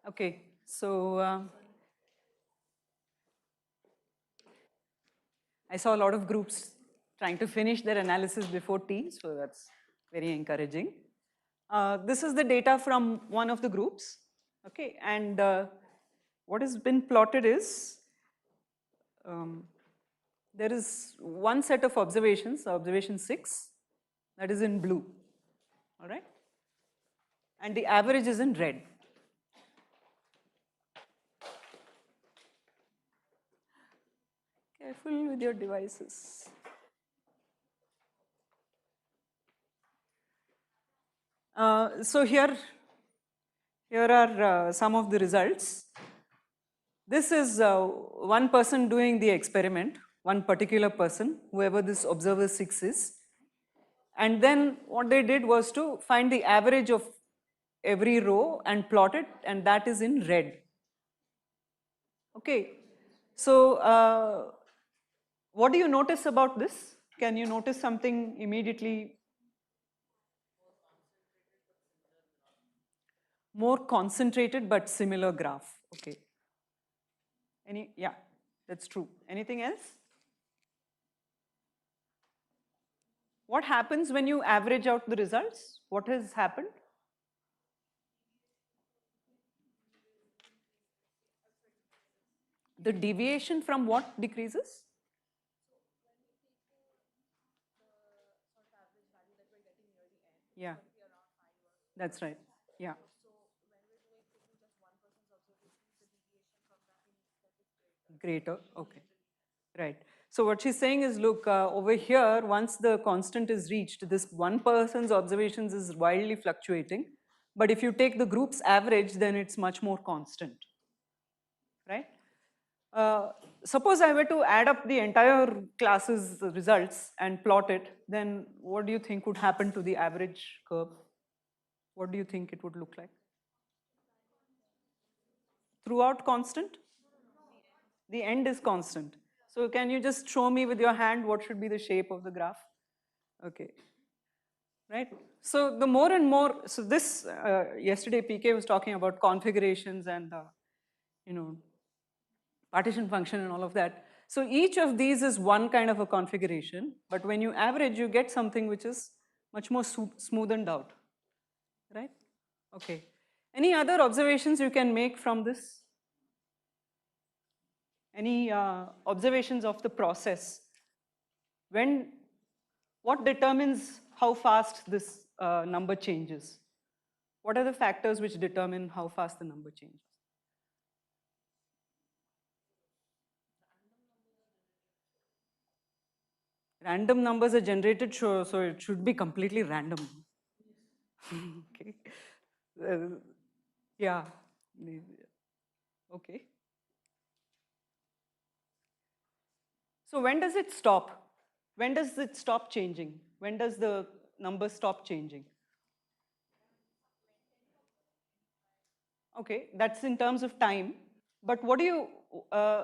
Okay, so I saw a lot of groups trying to finish their analysis before tea, so that's very encouraging. This is the data from one of the groups, okay, and what has been plotted is there is one set of observations, observation 6, that is in blue, all right, and the average is in red. Careful with your devices. So here are some of the results. This is one person doing the experiment, one particular person, whoever this observer 6 is. And then what they did was to find the average of every row and plot it, and that is in red. Okay, so what do you notice about this? Can you notice something immediately? More concentrated but similar graph. Okay. Yeah, that's true. Anything else? What happens when you average out the results? What has happened? The deviation from what decreases? Yeah, that's right. Yeah. Greater, okay, right. So what she's saying is, look, over here, once the constant is reached, this one person's observations is wildly fluctuating. But if you take the group's average, then it's much more constant, right? Suppose I were to add up the entire class's results and plot it, then what do you think would happen to the average curve? What do you think it would look like? Throughout constant? The end is constant. So can you just show me with your hand what should be the shape of the graph? Okay, right? So the more and more, so this, yesterday PK was talking about configurations and, partition function and all of that. So each of these is one kind of a configuration, but when you average, you get something which is much more smoothened out, right? Okay. Any other observations you can make from this? Any observations of the process? What determines how fast this number changes? What are the factors which determine how fast the number changes? Random numbers are generated, so it should be completely random. Okay. Yeah. Okay. So when does it stop? When does it stop changing? When does the number stop changing? Okay, that's in terms of time. But what do you,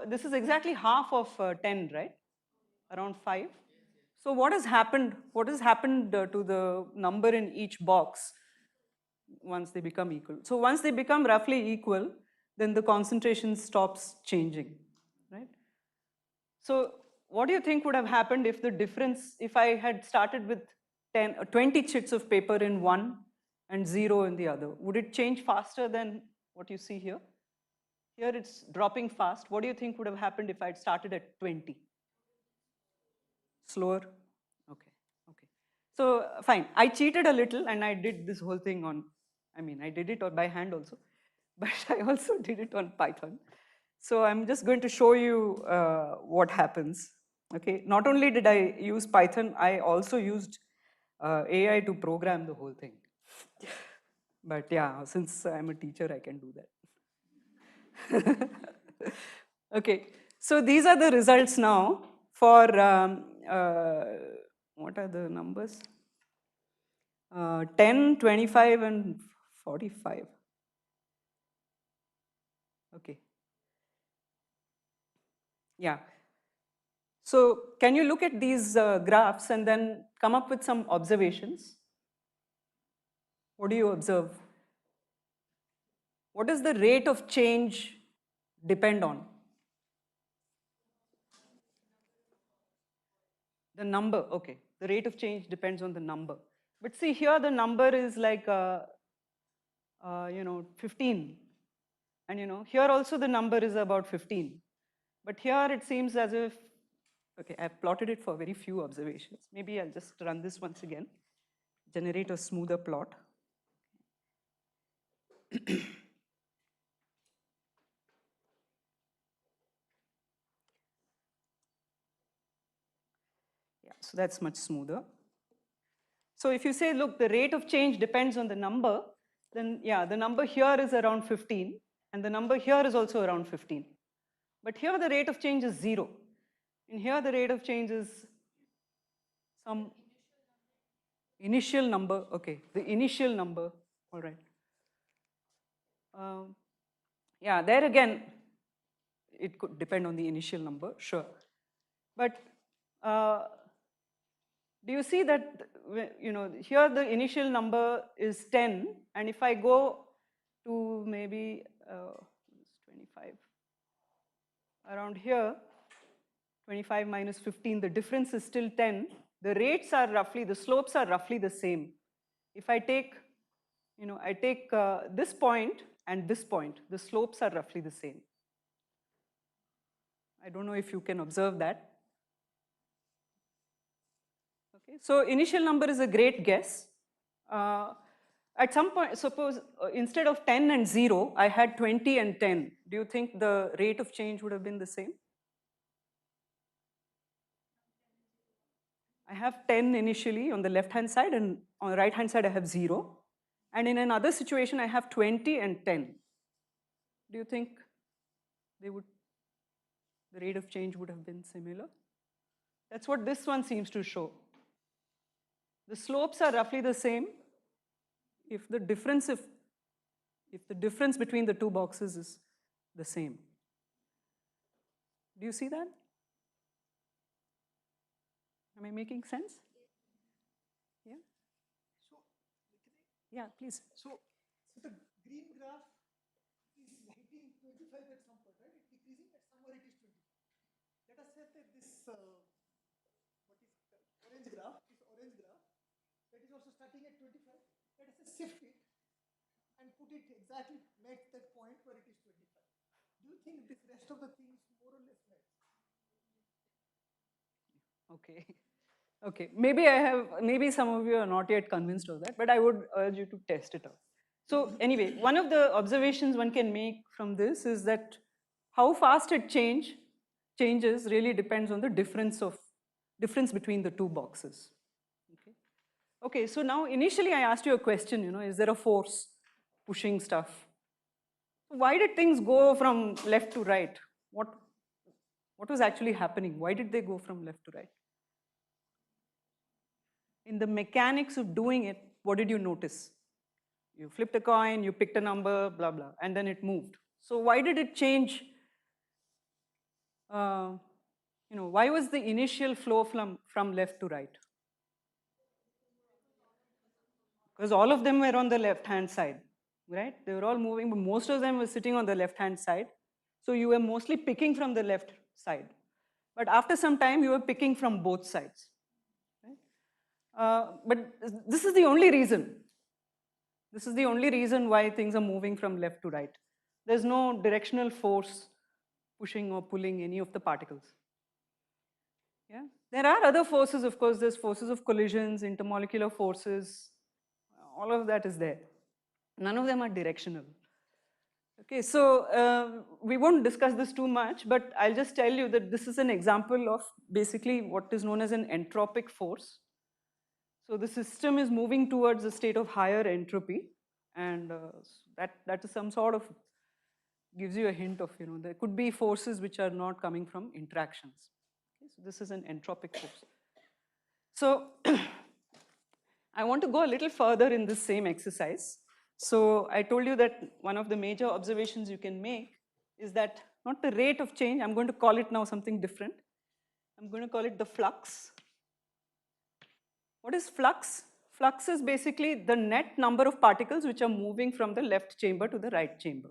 this is exactly half of 10, right? Around 5. So what has happened? What has happened to the number in each box once they become equal? So once they become roughly equal, then the concentration stops changing, right? So what do you think would have happened if the difference, if I had started with 20 chits of paper in one and 0 in the other? Would it change faster than what you see here? Here it's dropping fast. What do you think would have happened if I had started at 20? Slower? Okay, okay. So fine, I cheated a little and I did this whole thing on, I did it by hand also, but I also did it on Python. So I'm just going to show you what happens. Okay, not only did I use Python, I also used AI to program the whole thing. But yeah, since I'm a teacher, I can do that. Okay, so these are the results now for, what are the numbers? 10, 25, and 45. Okay. Yeah. So can you look at these graphs and then come up with some observations? What do you observe? What does the rate of change depend on? The number, okay. The rate of change depends on the number. But see here the number is like, 15. And here also the number is about 15. But here it seems as if, okay, I've plotted it for very few observations. Maybe I'll just run this once again, generate a smoother plot. Yeah, so that's much smoother. So if you say, look, the rate of change depends on the number, then yeah, the number here is around 15, and the number here is also around 15. But here the rate of change is 0. And here the rate of change is some initial number, okay, the initial number, all right. Yeah, there again, it could depend on the initial number, sure. But do you see that, here the initial number is 10, and if I go to maybe 25, around here, 25 minus 15, the difference is still 10. The rates are roughly, the slopes are roughly the same. If I take, this point and this point, the slopes are roughly the same. I don't know if you can observe that. Okay, so initial number is a great guess. At some point, suppose instead of 10 and 0, I had 20 and 10. Do you think the rate of change would have been the same? I have 10 initially on the left-hand side, and on the right-hand side I have 0. And in another situation, I have 20 and 10. Do you think the rate of change would have been similar? That's what this one seems to show. The slopes are roughly the same if the difference between the two boxes is the same. Do you see that? Am I making sense? Yeah? Yeah, please. So the green graph is hitting 25 at some point, right? It's decreasing, at somewhere it is 20. Let us say that this, orange graph, that is also starting at 25. Let us say shift it and put it exactly, make that point where it is 25. Do you think this rest of the things more or less match? Okay. Okay, maybe some of you are not yet convinced of that, but I would urge you to test it out. So anyway, one of the observations one can make from this is that how fast it changes really depends on the difference between the two boxes. Okay, so now initially I asked you a question, is there a force pushing stuff? Why did things go from left to right? What was actually happening? Why did they go from left to right? In the mechanics of doing it, what did you notice? You flipped a coin, you picked a number, blah, blah, and then it moved. So why did it change? Why was the initial flow from left to right? Because all of them were on the left-hand side, right? They were all moving, but most of them were sitting on the left-hand side. So you were mostly picking from the left side. But after some time, you were picking from both sides. But this is the only reason. This is the only reason why things are moving from left to right. There's no directional force pushing or pulling any of the particles. Yeah? There are other forces, of course. There's forces of collisions, intermolecular forces. All of that is there. None of them are directional. Okay, so we won't discuss this too much, but I'll just tell you that this is an example of basically what is known as an entropic force. So the system is moving towards a state of higher entropy, and that is some sort of, gives you a hint of, there could be forces which are not coming from interactions. Okay, so this is an entropic force. So I want to go a little further in this same exercise. So I told you that one of the major observations you can make is that not the rate of change, I'm going to call it now something different. I'm going to call it the flux. What is flux? Flux is basically the net number of particles which are moving from the left chamber to the right chamber.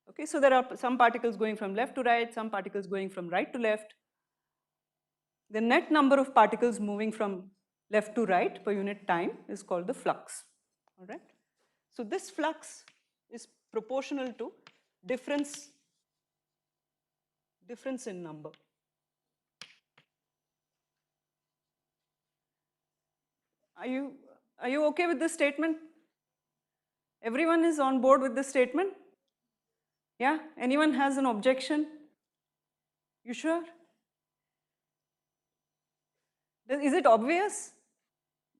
Okay, so there are some particles going from left to right, some particles going from right to left. The net number of particles moving from left to right per unit time is called the flux. All right. So this flux is proportional to difference in number. Are you okay with this statement? Everyone is on board with this statement? Yeah? Anyone has an objection? You sure? Is it obvious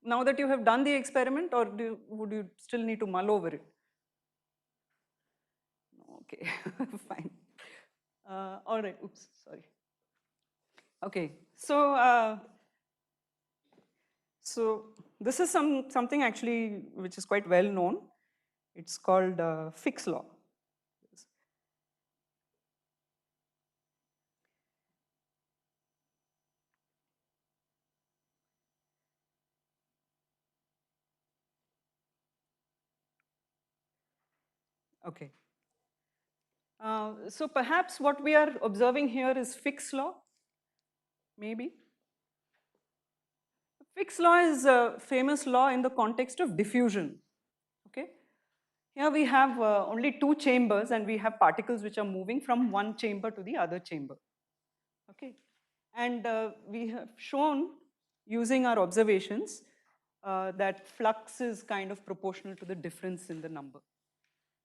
now that you have done the experiment, or would you still need to mull over it? Okay, fine. All right, oops, sorry. Okay, so this is something actually which is quite well known. It's called Fick's law. Okay. So perhaps what we are observing here is Fick's law, maybe. Fick's law is a famous law in the context of diffusion. Okay. Here we have only two chambers, and we have particles which are moving from one chamber to the other chamber. Okay. And we have shown using our observations that flux is kind of proportional to the difference in the number.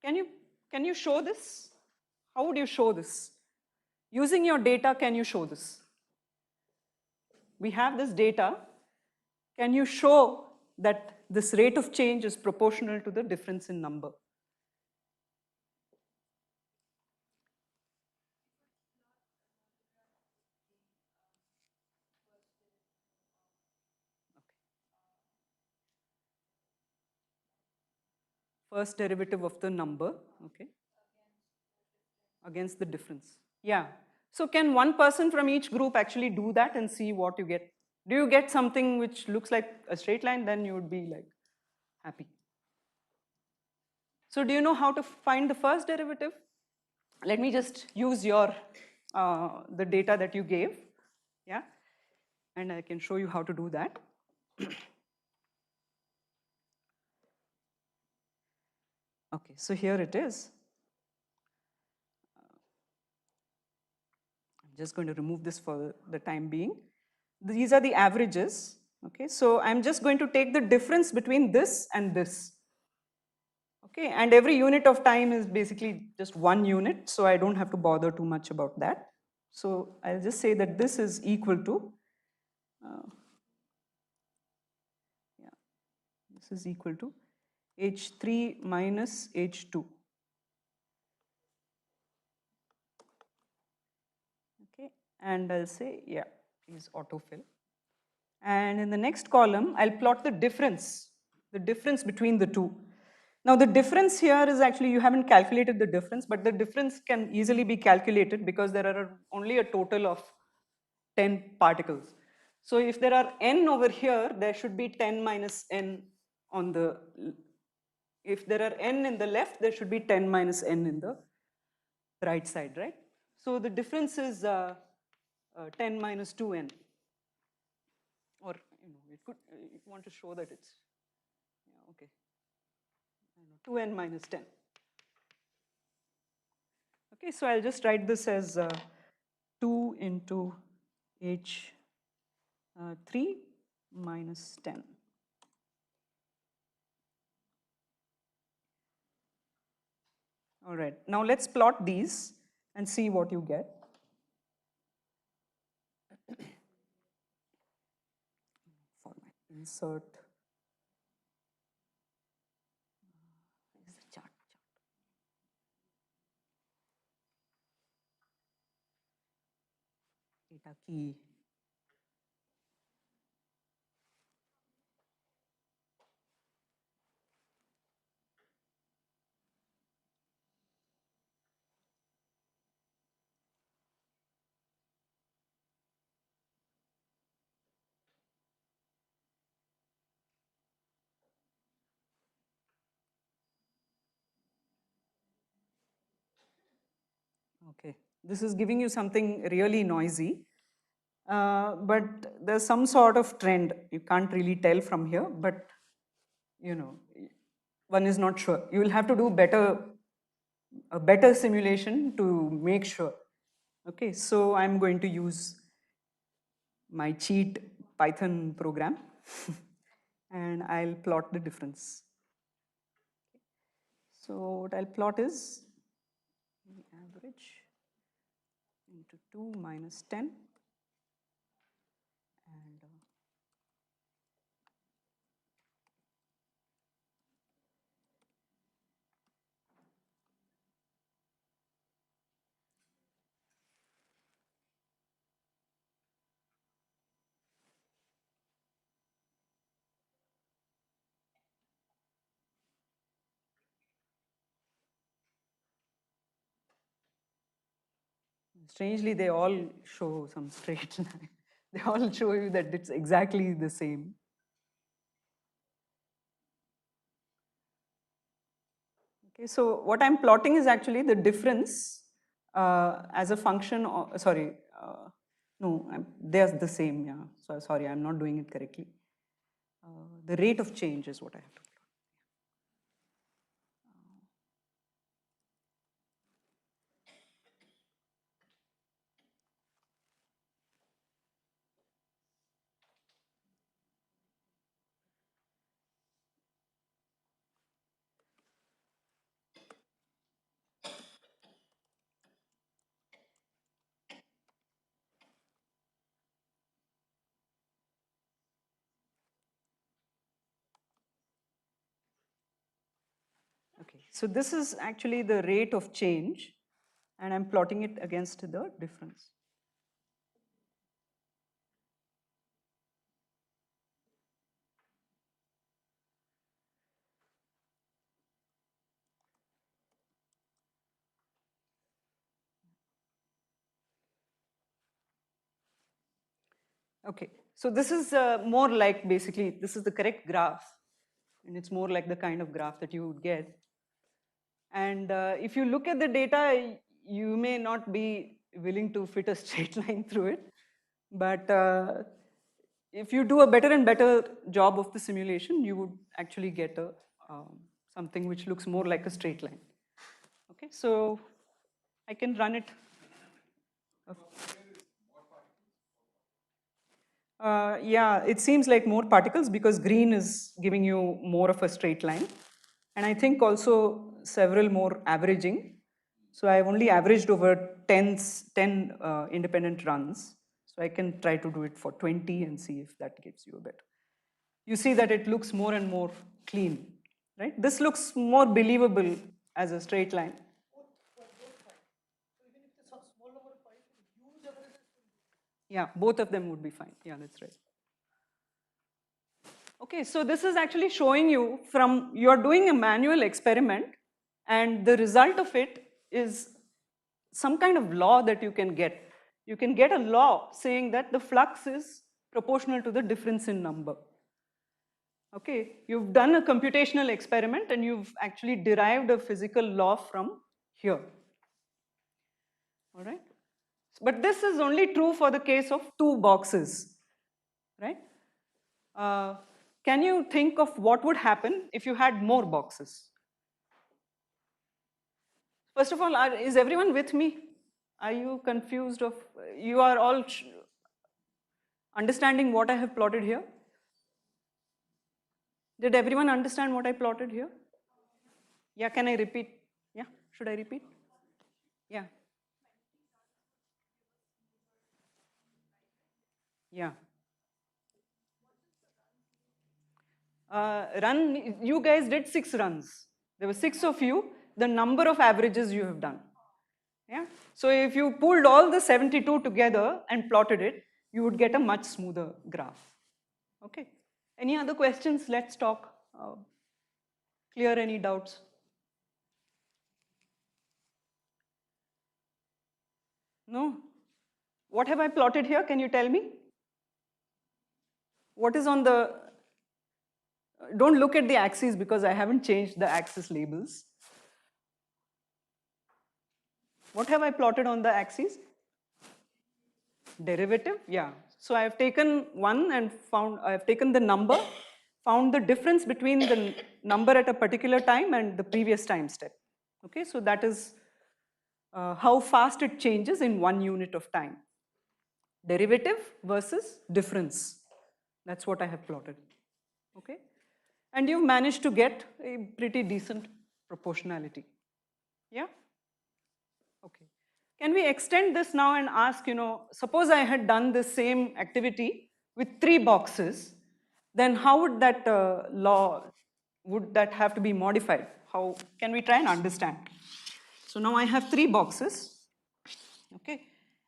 Can you show this? How would you show this? Using your data, can you show this? We have this data. Can you show that this rate of change is proportional to the difference in number? First derivative of the number, okay, against the difference. Yeah. So can one person from each group actually do that and see what you get? Do you get something which looks like a straight line? Then you would be like happy. So do you know how to find the first derivative? Let me just use your the data that you gave, yeah, and I can show you how to do that. Okay, so here it is. I'm just going to remove this for the time being. These are the averages. Okay, so I'm just going to take the difference between this and this. Okay, and every unit of time is basically just one unit, so I don't have to bother too much about that. So I'll just say that this is equal to, this is equal to H3 minus H2. Okay, and I'll say, yeah, is autofill. And in the next column, I'll plot the difference between the two. Now the difference here is actually, you haven't calculated the difference, but the difference can easily be calculated because there are only a total of 10 particles. So if there are n over here, there should be 10 minus n on the, if there are n in the left, there should be 10 minus n in the right side, right? So the difference is 10 minus 2n. Or, it could, you want to show that it's, yeah, okay, 2n minus 10. Okay, so I'll just write this as 2 into H3 minus 10. All right, now let's plot these and see what you get. Format, insert. Where is the chart? Data key. Okay, this is giving you something really noisy, but there's some sort of trend. You can't really tell from here, but you know, one is not sure. You will have to do a better simulation to make sure. Okay, so I'm going to use my cheat Python program and I'll plot the difference. So what I'll plot is the average into 2 minus 10 and strangely, they all show some straight line. They all show you that it's exactly the same. Okay, so what I'm plotting is actually the difference as a function of, sorry, no, they're the same, yeah. So sorry, I'm not doing it correctly. The rate of change is what I have to plot. Okay, so this is actually the rate of change and I'm plotting it against the difference. Okay, so this is more like basically, this is the correct graph and it's more like the kind of graph that you would get. And if you look at the data, you may not be willing to fit a straight line through it, but if you do a better and better job of the simulation, you would actually get a, something which looks more like a straight line. Okay, so I can run it. Yeah, it seems like more particles because green is giving you more of a straight line. And I think also several more averaging. So I've only averaged over 10 independent runs. So I can try to do it for 20 and see if that gives you a bit. You see that it looks more and more clean, right? This looks more believable as a straight line. Yeah, both of them would be fine. Yeah, that's right. Okay, so this is actually showing you from, you're doing a manual experiment and the result of it is some kind of law that you can get. You can get a law saying that the flux is proportional to the difference in number. Okay, you've done a computational experiment and you've actually derived a physical law from here. All right, but this is only true for the case of two boxes, right? Can you think of what would happen if you had more boxes? First of all, is everyone with me? Are you confused of, you are all understanding what I have plotted here? Did everyone understand what I plotted here? Yeah, can I repeat? Yeah, should I repeat? Yeah. Yeah. You guys did 6 runs. There were 6 of you, the number of averages you have done. Yeah. So if you pulled all the 72 together and plotted it, you would get a much smoother graph. Okay. Any other questions? Let's talk. Clear any doubts? No? What have I plotted here? Can you tell me? What is on the, don't look at the axes because I haven't changed the axis labels. What have I plotted on the axis? Derivative, yeah. So I have taken one and I have taken the number, found the difference between the number at a particular time and the previous time step. Okay, so that is how fast it changes in 1 unit of time. Derivative versus difference. That's what I have plotted. Okay, and you've managed to get a pretty decent proportionality. Yeah? Okay. Can we extend this now and ask, suppose I had done the same activity with 3 boxes, then how would that would that have to be modified? How can we try and understand? So now I have 3 boxes, okay?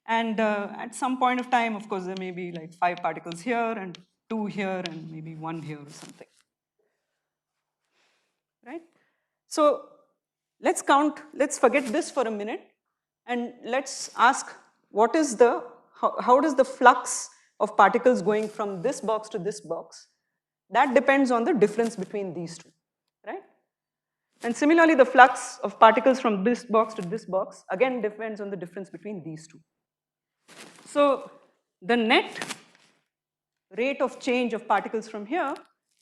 And at some point of time, of course, there may be like 5 particles here and 2 here and maybe 1 here or something, right? So let's forget this for a minute. And let's ask, how does the flux of particles going from this box to this box? That depends on the difference between these two, right? And similarly, the flux of particles from this box to this box, again, depends on the difference between these two. So the net rate of change of particles from here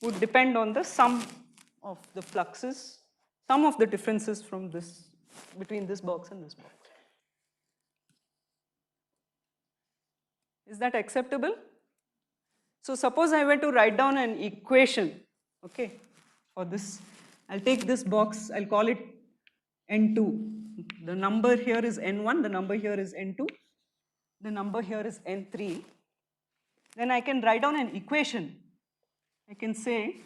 would depend on the sum of the fluxes, sum of the differences from this, between this box and this box. Is that acceptable? So suppose I were to write down an equation, okay, for this. I'll take this box, I'll call it N2. The number here is N1, the number here is N2, the number here is N3. Then I can write down an equation. I can say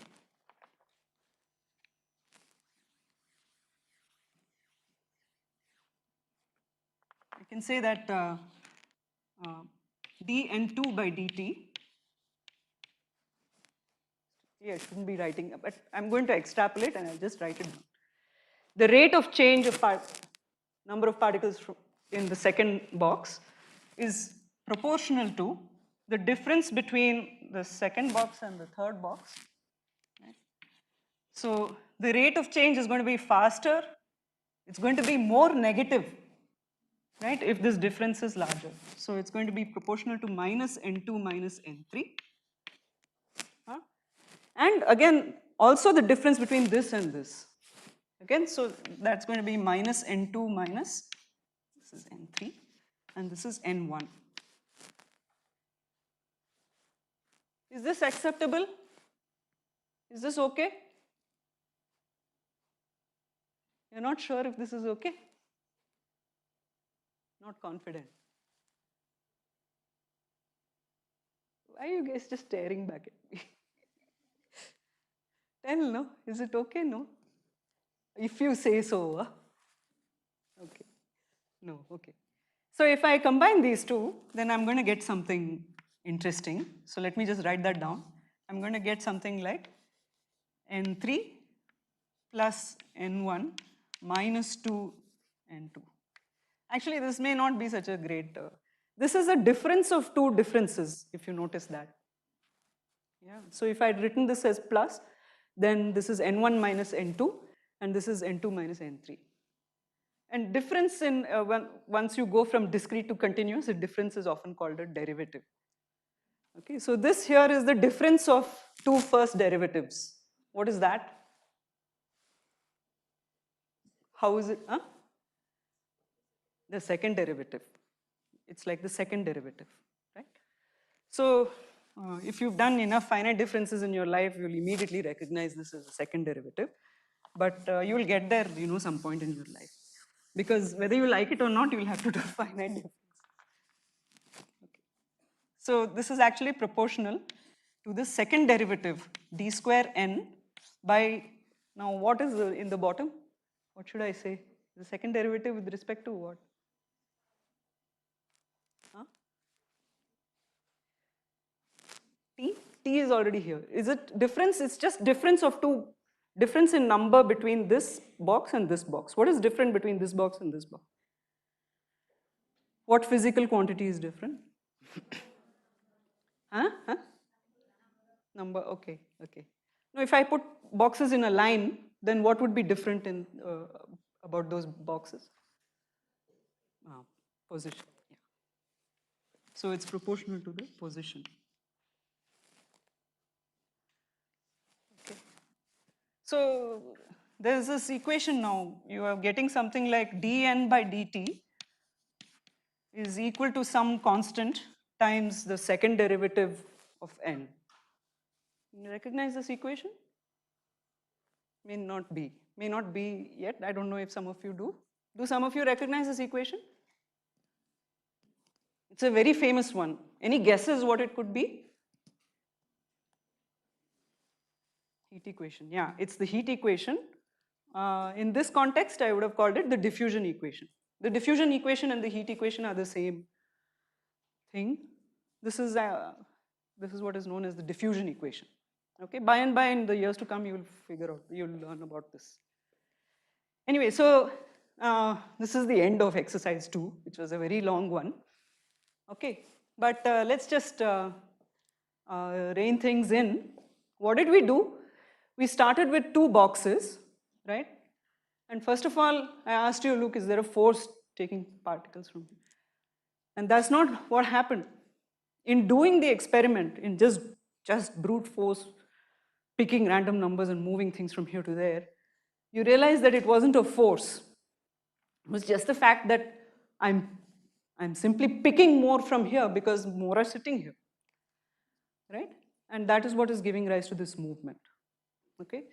that dN2 by dt. Yeah, I shouldn't be writing, but I'm going to extrapolate and I'll just write it down. The rate of change of number of particles in the second box is proportional to the difference between the second box and the third box. Right? So the rate of change is going to be faster. It's going to be more negative, right, if this difference is larger. So it's going to be proportional to minus N2 minus N3. And again, also the difference between this and this. Again, so that's going to be minus N2 minus, this is N3, and this is N1. Is this acceptable? Is this okay? You're not sure if this is okay? Not confident. Why are you guys just staring back at me? Tell, no? Is it okay? No? If you say so. Okay. No, okay. So if I combine these two, then I'm going to get something interesting. So let me just write that down. I'm going to get something like N3 plus N1 minus 2 N2. Actually, this may not be such a great, this is a difference of 2 differences, if you notice that. Yeah. So if I had written this as plus, then this is N1 minus N2, and this is N2 minus N3. And difference in, once you go from discrete to continuous, the difference is often called a derivative. Okay, so this here is the difference of 2 first derivatives. What is that? How is it? Huh? The second derivative. It's like the second derivative, right? So if you've done enough finite differences in your life, you'll immediately recognize this as a second derivative. But you will get there, some point in your life. Because whether you like it or not, you will have to do finite difference. Okay. So this is actually proportional to the second derivative, d square n, by, now what is in the bottom? What should I say? The second derivative with respect to what? Huh? T? T is already here. Is it difference? It's just difference of 2, difference in number between this box and this box. What is different between this box and this box? What physical quantity is different? Huh? Huh? Number, okay, okay. Now if I put boxes in a line, then what would be different in about those boxes? position. Yeah. So it's proportional to the position. Okay. So there's this equation now. You are getting something like dn by dt is equal to some constant times the second derivative of n. You recognize this equation? May not be yet. I don't know if some of you do. Do some of you recognize this equation? It's a very famous one. Any guesses what it could be? Heat equation, yeah, it's the heat equation. In this context, I would have called it the diffusion equation. The diffusion equation and the heat equation are the same thing. This is what is known as the diffusion equation. Okay, by and by in the years to come, you will figure out, you'll learn about this. Anyway, so this is the end of exercise 2, which was a very long one. Okay, but let's just rein things in. What did we do? We started with 2 boxes, right? And first of all, I asked you, look, is there a force taking particles from here? And that's not what happened. In doing the experiment, in just brute force, picking random numbers and moving things from here to there, you realize that it wasn't a force. It was just the fact that I'm simply picking more from here because more are sitting here, right? And that is what is giving rise to this movement, okay?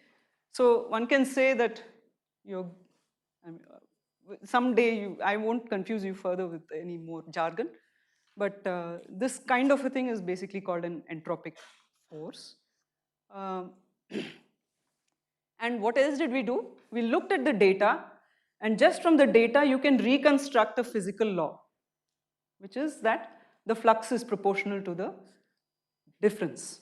So one can say that you're, someday I won't confuse you further with any more jargon, but this kind of a thing is basically called an entropic force. And what else did we do? We looked at the data, and just from the data, you can reconstruct a physical law, which is that the flux is proportional to the difference.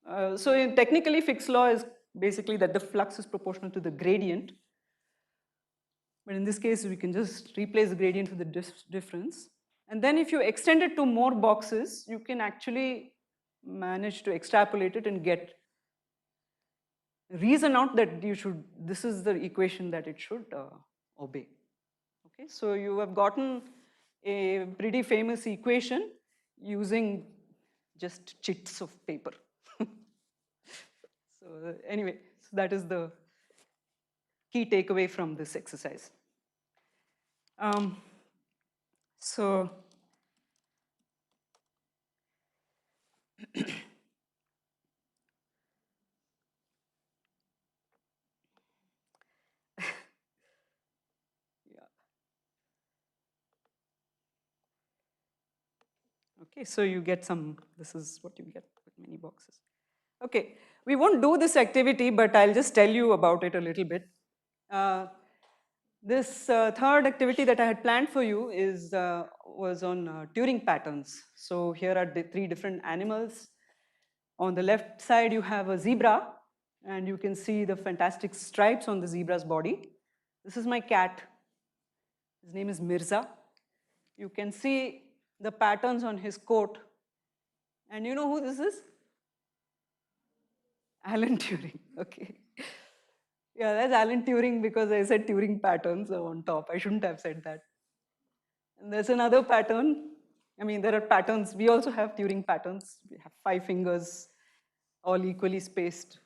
So technically, Fick's law is basically that the flux is proportional to the gradient. But in this case, we can just replace the gradient with the difference. And then if you extend it to more boxes, you can actually manage to extrapolate it and reason out that this is the equation that it should obey. Okay, so you have gotten a pretty famous equation using just chits of paper. So anyway, so that is the key takeaway from this exercise. So okay, so you get this is what you get with many boxes. Okay, we won't do this activity, but I'll just tell you about it a little bit. This third activity that I had planned for you was on Turing patterns. So here are the 3 different animals. On the left side, you have a zebra, and you can see the fantastic stripes on the zebra's body. This is my cat. His name is Mirza. You can see the patterns on his coat. And you know who this is? Alan Turing, okay. Yeah, that's Alan Turing because I said Turing patterns on top. I shouldn't have said that. And there's another pattern. I mean, there are patterns. We also have Turing patterns. We have 5 fingers, all equally spaced,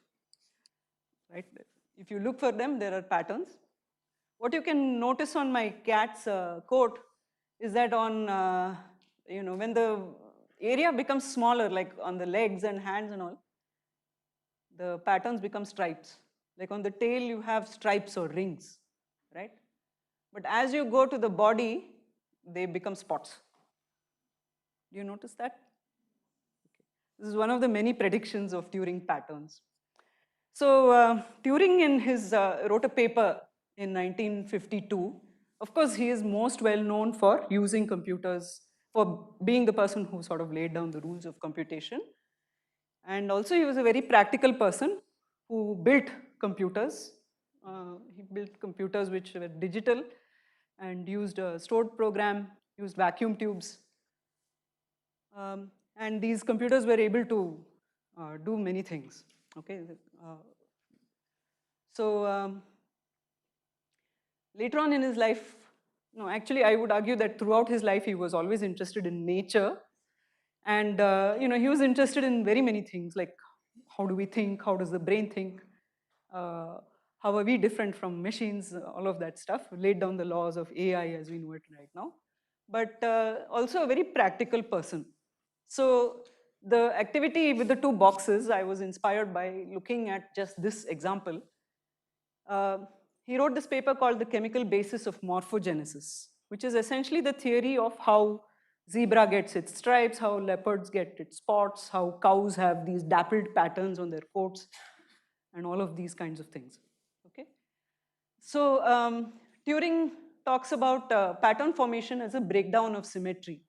right? If you look for them, there are patterns. What you can notice on my cat's coat is that when the area becomes smaller, like on the legs and hands and all, the patterns become stripes. Like on the tail, you have stripes or rings, right? But as you go to the body, they become spots. Do you notice that? Okay. This is one of the many predictions of Turing patterns. So Turing wrote a paper in 1952. Of course, he is most well known for using computers, for being the person who sort of laid down the rules of computation. And also he was a very practical person who built computers. He built computers which were digital and used a stored program, used vacuum tubes. And these computers were able to do many things, okay? So later on in his life, No, actually, I would argue that throughout his life, he was always interested in nature. And he was interested in very many things, like how do we think, how does the brain think, uh, how are we different from machines, all of that stuff, laid down the laws of AI as we know it right now. But also a very practical person. So the activity with the two boxes, I was inspired by looking at just this example. Uh, he wrote this paper called The Chemical Basis of Morphogenesis, which is essentially the theory of how zebra gets its stripes, how leopards get its spots, how cows have these dappled patterns on their coats, and all of these kinds of things. Okay. So Turing talks about pattern formation as a breakdown of symmetry.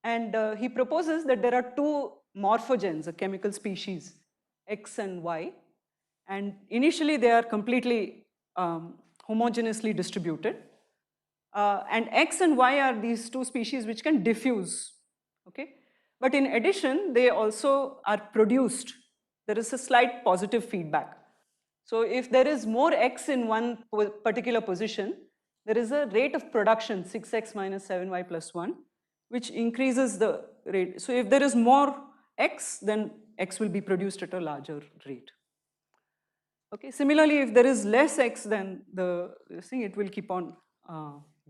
And he proposes that there are two morphogens, a chemical species, X and Y. And initially, they are completely homogeneously distributed. And X and Y are these two species which can diffuse. Okay? But in addition, they also are produced. There is a slight positive feedback. So if there is more X in one particular position, there is a rate of production, 6X minus 7Y plus 1, which increases the rate. So if there is more X, then X will be produced at a larger rate. Okay. Similarly, if there is less X, then this thing, it will keep on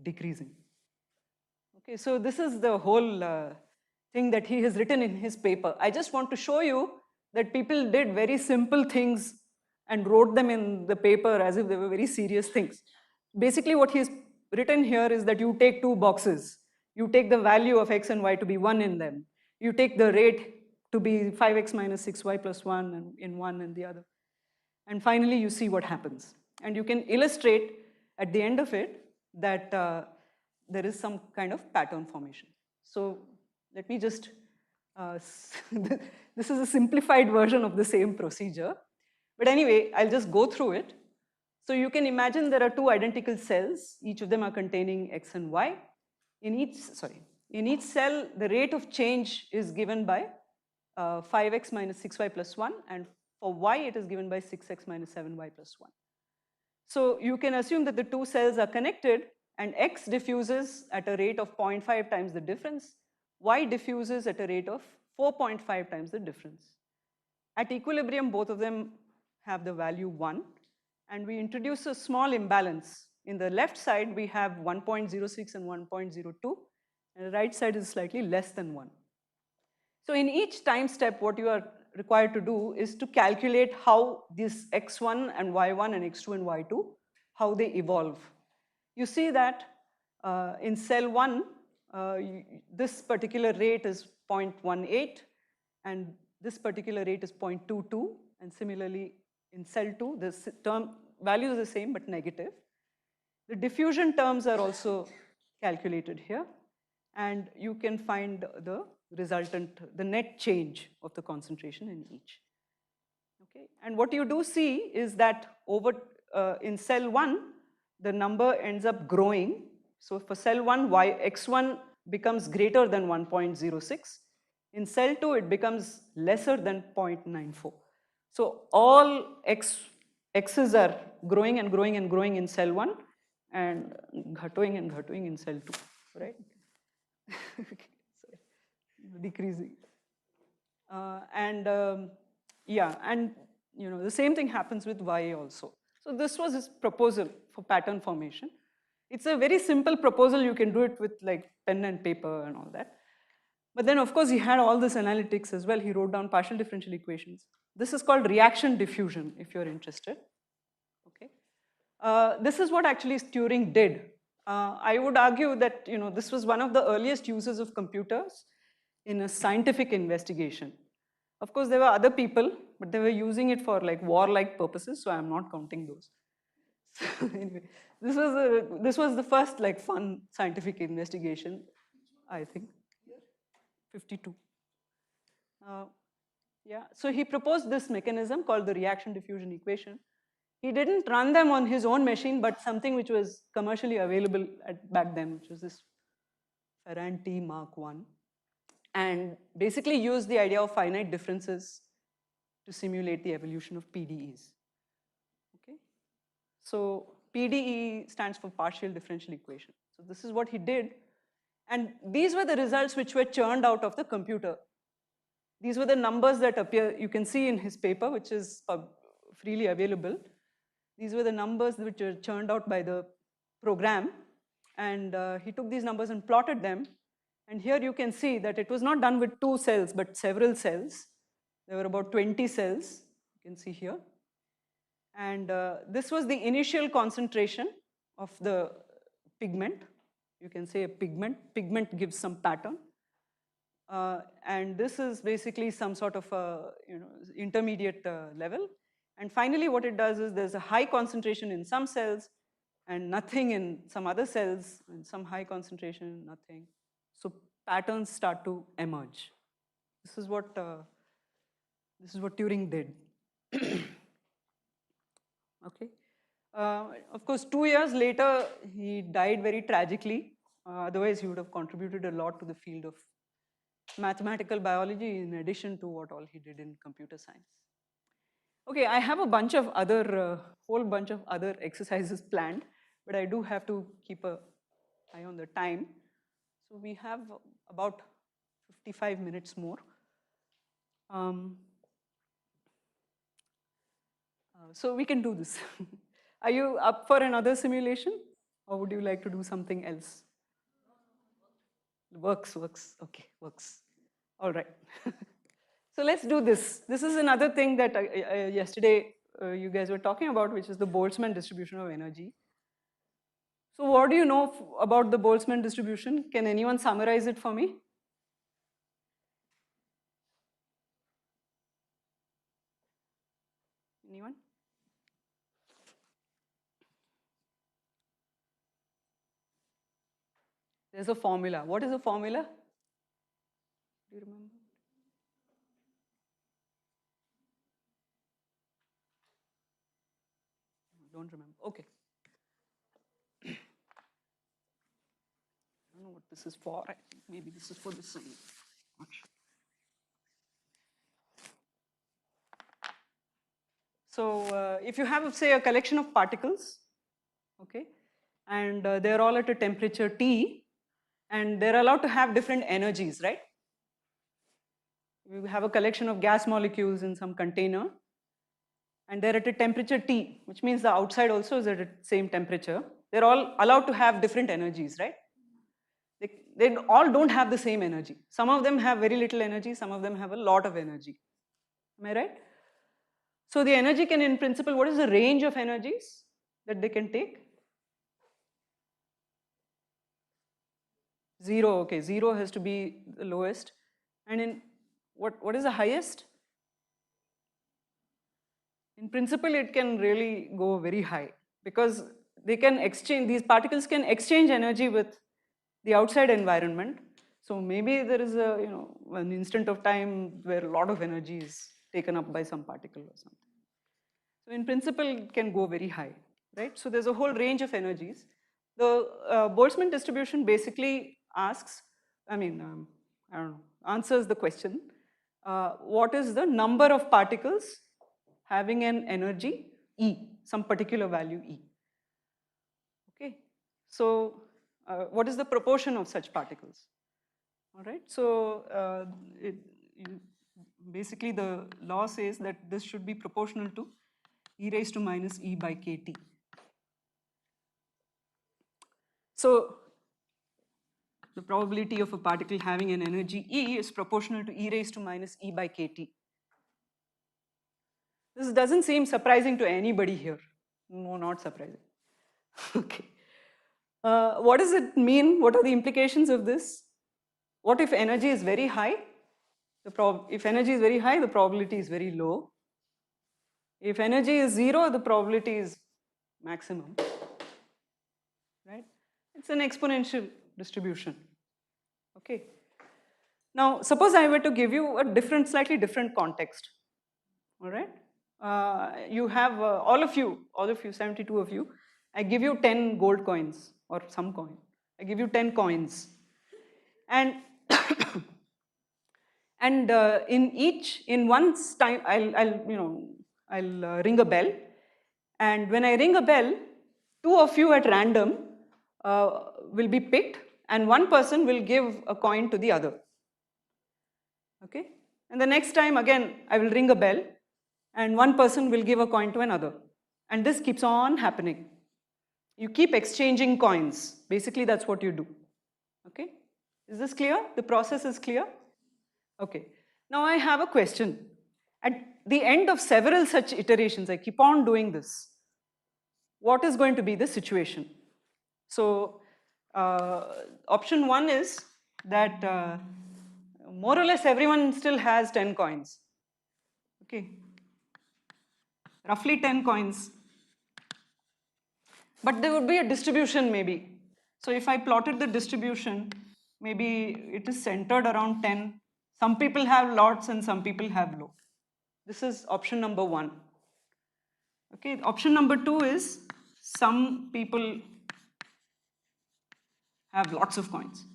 decreasing. Okay, so this is the whole thing that he has written in his paper. I just want to show you that people did very simple things and wrote them in the paper as if they were very serious things. Basically, what he's written here is that you take two boxes. You take the value of X and Y to be 1 in them. You take the rate to be 5X minus 6Y plus 1 and in one and the other. And finally, you see what happens. And you can illustrate at the end of it that there is some kind of pattern formation. So let me just, this is a simplified version of the same procedure. But anyway, I'll just go through it. So you can imagine there are two identical cells. Each of them are containing X and Y. In each cell, the rate of change is given by 5X minus 6Y plus 1, and for Y, it is given by 6X minus 7Y plus 1. So you can assume that the two cells are connected, and X diffuses at a rate of 0.5 times the difference. Y diffuses at a rate of 4.5 times the difference. At equilibrium, both of them have the value 1, and we introduce a small imbalance. In the left side, we have 1.06 and 1.02, and the right side is slightly less than 1. So in each time step, what you are required to do is to calculate how this X1 and Y1 and X2 and Y2, how they evolve. You see that in cell 1, this particular rate is 0.18, and this particular rate is 0.22, and similarly in cell 2, the term value is the same but negative. The diffusion terms are also calculated here, and you can find the resultant, the net change of the concentration in each. Okay, and what you do see is that over in cell 1, the number ends up growing. So for cell 1, X1 becomes greater than 1.06. In cell 2, it becomes lesser than 0.94. So all X's are growing and growing and growing in cell 1 and ghattoing in cell 2, right? Decreasing. Yeah, and the same thing happens with Y also. So this was his proposal for pattern formation. It's a very simple proposal. You can do it with like pen and paper and all that. But then, of course, he had all this analytics as well. He wrote down partial differential equations. This is called reaction diffusion, if you're interested. Okay. This is what actually Turing did. I would argue that this was one of the earliest uses of computers in a scientific investigation. Of course, there were other people, but they were using it for like warlike purposes, so I'm not counting those. So anyway, this was the first like fun scientific investigation, I think. 52. Yeah, so he proposed this mechanism called the reaction diffusion equation. He didn't run them on his own machine, but something which was commercially available back then, which was this Ferranti Mark I, and basically used the idea of finite differences to simulate the evolution of PDEs. Okay, so PDE stands for partial differential equation. So this is what he did. And these were the results which were churned out of the computer. These were the numbers that appear, you can see in his paper, which is freely available. These were the numbers which were churned out by the program. And he took these numbers and plotted them. And here you can see that it was not done with 2 cells, but several cells. There were about 20 cells, you can see here. And this was the initial concentration of the pigment. You can say a pigment. Pigment gives some pattern. And this is basically some sort of a intermediate level. And finally, what it does is there's a high concentration in some cells and nothing in some other cells, and some high concentration, nothing. So patterns start to emerge. This is what Turing did. Okay. Of course, 2 years later, he died very tragically. Otherwise, he would have contributed a lot to the field of mathematical biology in addition to what all he did in computer science. Okay, I have a bunch of other, whole bunch of other exercises planned, but I do have to keep an eye on the time. So we have about 55 minutes more. So we can do this. Are you up for another simulation, or would you like to do something else? Works, okay, works. All right. So let's do this. This is another thing that yesterday you guys were talking about, which is the Boltzmann distribution of energy. So what do you know about the Boltzmann distribution? Can anyone summarize it for me? Anyone? There's a formula. What is the formula? Do you remember? Don't remember. Okay. I don't know what this is for. I think maybe this is for the same. So if you have, say, a collection of particles, okay, and they're all at a temperature T, and they're allowed to have different energies, right? You have a collection of gas molecules in some container, and they're at a temperature T, which means the outside also is at the same temperature. They're all allowed to have different energies, right? They all don't have the same energy. Some of them have very little energy, some of them have a lot of energy. Am I right? So the energy can, in principle, what is the range of energies that they can take? 0, okay, 0 has to be the lowest. And in what is the highest? In principle, it can really go very high because they can exchange, these particles can exchange energy with the outside environment. So maybe there is a, an instant of time where a lot of energy is taken up by some particle or something. So in principle, it can go very high, right? So there's a whole range of energies. The Boltzmann distribution basically asks, I don't know, answers the question, what is the number of particles having an energy E, some particular value E? Okay, so what is the proportion of such particles? All right, so basically the law says that this should be proportional to e raised to minus E by kT. So the probability of a particle having an energy E is proportional to e raised to minus E by kT. This doesn't seem surprising to anybody here. No, not surprising. Okay. What does it mean? What are the implications of this? What if energy is very high? If energy is very high, the probability is very low. If energy is 0, the probability is maximum. Right? It's an exponential distribution. Okay. Now, suppose I were to give you a slightly different context. All right. You have all of you, 72 of you. I give you 10 gold coins or some coin. I give you 10 coins, and and in one time I'll ring a bell, and when I ring a bell, 2 of you at random will be picked and one person will give a coin to the other. Okay? And the next time again, I will ring a bell and one person will give a coin to another. And this keeps on happening. You keep exchanging coins. Basically, that's what you do. Okay? Is this clear? The process is clear? Okay. Now I have a question. At the end of several such iterations, I keep on doing this. What is going to be the situation? So option one is that more or less everyone still has 10 coins. Okay. Roughly 10 coins. But there would be a distribution maybe. So if I plotted the distribution, maybe it is centered around 10. Some people have lots and some people have low. This is option number one. Okay, option number two is some people have lots of coins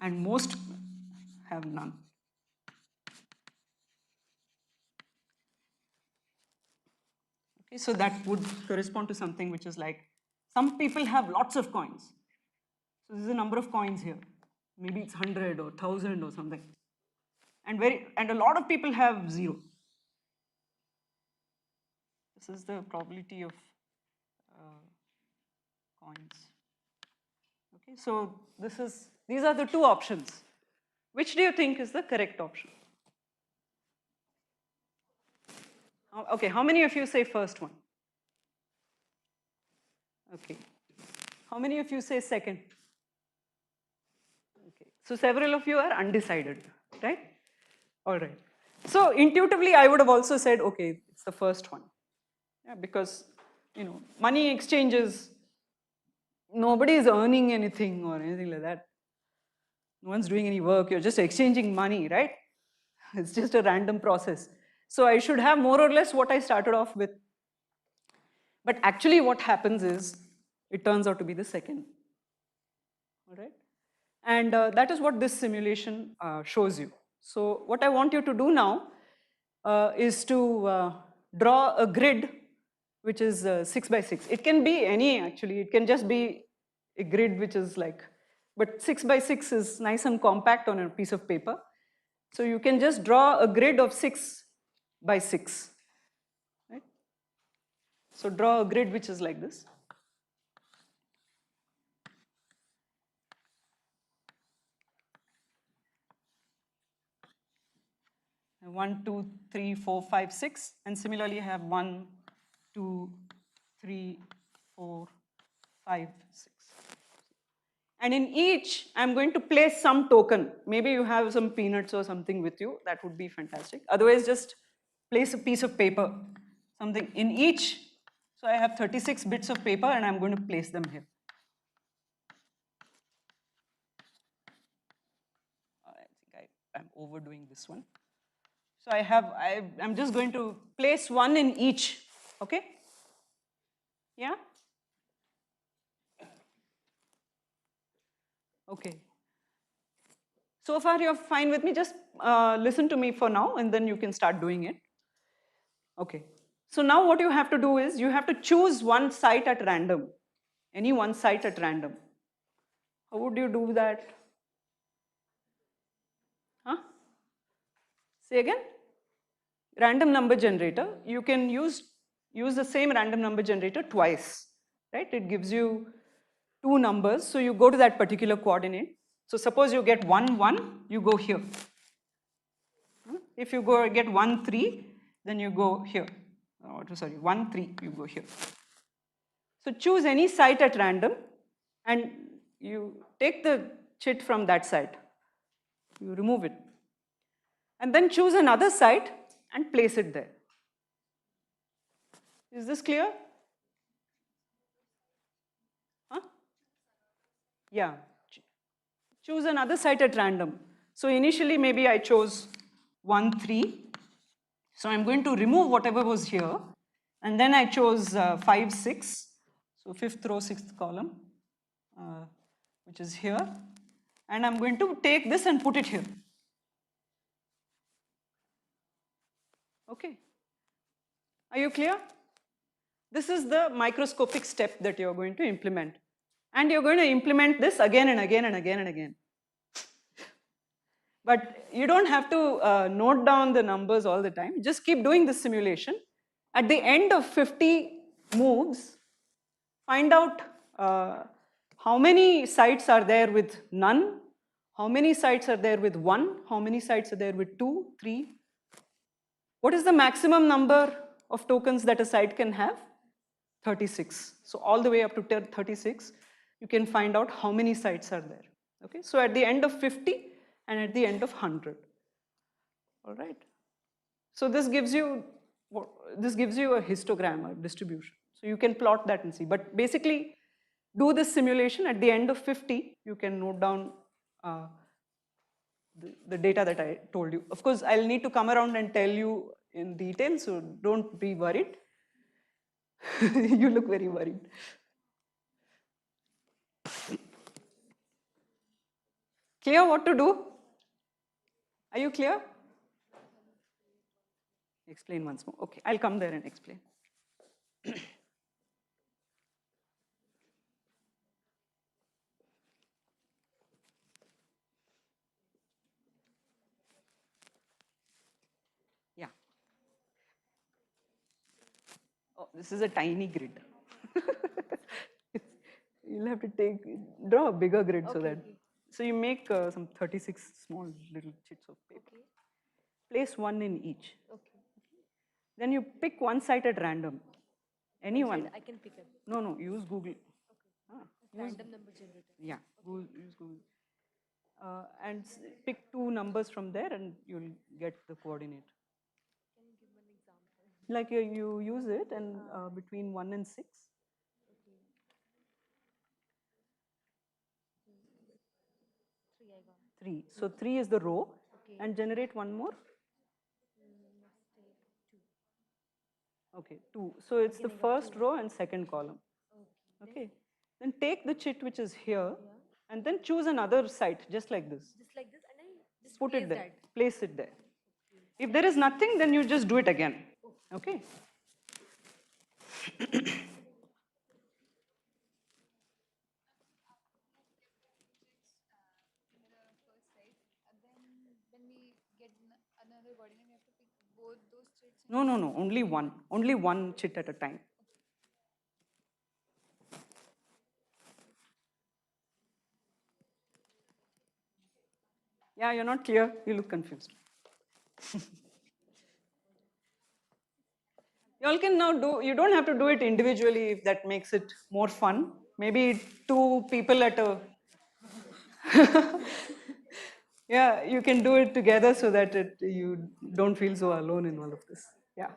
and most have none. Okay, so that would correspond to something which is like some people have lots of coins. So this is the number of coins here. Maybe it's 100 or 1000 or something. And a lot of people have 0. This is the probability of coins. Okay, so these are the two options. Which do you think is the correct option? Okay, how many of you say first one? Okay. How many of you say second? Okay. So several of you are undecided, right? All right. So intuitively, I would have also said, okay, it's the first one. Yeah, because, money exchanges, nobody is earning anything or anything like that. No one's doing any work, you're just exchanging money, right? It's just a random process. So I should have more or less what I started off with. But actually what happens is, it turns out to be the second. All right? And that is what this simulation shows you. So what I want you to do now is to draw a grid which is 6 by 6. It can be any actually, it can just be a grid which is like, but 6 by 6 is nice and compact on a piece of paper. So you can just draw a grid of 6 by 6. Right? So draw a grid which is like this. 1, 2, 3, 4, 5, 6, and similarly I have 1, 2, 3, 4, 5, 6. And in each, I'm going to place some token. Maybe you have some peanuts or something with you. That would be fantastic. Otherwise, just place a piece of paper, something in each. So I have 36 bits of paper and I'm going to place them here. I think I'm overdoing this one. So I'm just going to place one in each, okay? Yeah? Okay. So far you're fine with me, just listen to me for now and then you can start doing it. Okay. So now what you have to do is, you have to choose one site at random, any one site at random. How would you do that? Huh? Say again? Random number generator. You can use the same random number generator twice, right? It gives you two numbers, so you go to that particular coordinate. So suppose you get 1, 1, you go here. If you get 1, 3, then you go here. Oh, sorry, 1, 3, you go here. So choose any site at random and you take the chit from that site. You remove it. And then choose another site and place it there. Is this clear? Huh? Yeah. Choose another site at random. So initially maybe I chose 1, 3. So I'm going to remove whatever was here. And then I chose 5, 6. So 5th row, 6th column, which is here. And I'm going to take this and put it here. Okay. Are you clear? This is the microscopic step that you're going to implement. And you're going to implement this again and again and again and again. But you don't have to note down the numbers all the time. Just keep doing this simulation. At the end of 50 moves, find out how many sites are there with none, how many sites are there with 1, how many sites are there with 2, 3. What is the maximum number of tokens that a site can have? 36. So all the way up to 36, you can find out how many sites are there. Okay, so at the end of 50 and at the end of 100. All right. So this gives you a histogram, a distribution. So you can plot that and see. But basically, do this simulation at the end of 50. You can note down the data that I told you. Of course, I'll need to come around and tell you in detail. So don't be worried. You look very worried. Clear what to do? Are you clear? Explain once more. Okay, I'll come there and explain. Yeah. Oh, this is a tiny grid. You'll have to draw a bigger grid so that. So you make some 36 small little chits of paper. Place one in each. Then you pick one site at random. Anyone. I can pick it. No, use Google. Random number generator. Yeah, use Google. And pick 2 numbers from there and you'll get the coordinate. Can you give an example? Like you use it and between 1 and 6. Okay. 3 I got. 3. So 3 is the row. And generate one more. Okay, 2. So it's the first row and second column. Okay. Then take the chit which is here and then choose another site just like this. Just like this, and I just put it there. That. Place it there. If there is nothing, then you just do it again. Okay. Another coordinate, we have to pick both those chits? No, only one. Only one chit at a time. Yeah, you're not clear. You look confused. You all can now you don't have to do it individually if that makes it more fun. Maybe 2 people at a... Yeah, you can do it together so that you don't feel so alone in all of this. Yeah.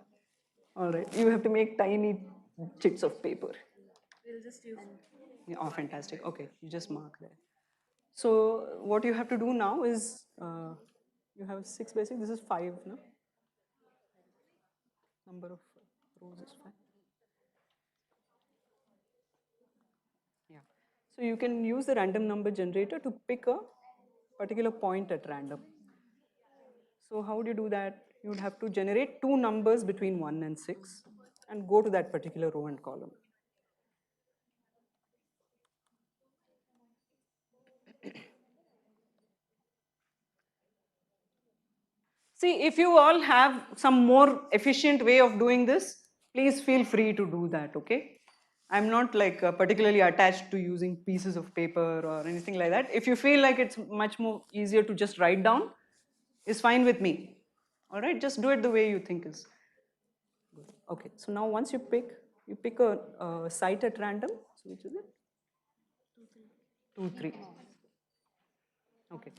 All right. You have to make tiny chits of paper. We'll just use. Yeah, oh, fantastic. Okay, you just mark there. So what you have to do now is, you have 6 basic, this is 5, no? Number of rows is 5. Yeah. So you can use the random number generator to pick a particular point at random. So how do you do that? You would have to generate 2 numbers between 1 and 6 and go to that particular row and column. See, if you all have some more efficient way of doing this, please feel free to do that, okay? I'm not like particularly attached to using pieces of paper or anything like that. If you feel like it's much more easier to just write down, it's fine with me. All right, just do it the way you think is good. Okay, so now once you pick a site at random. So which is it? 2, 3. Okay,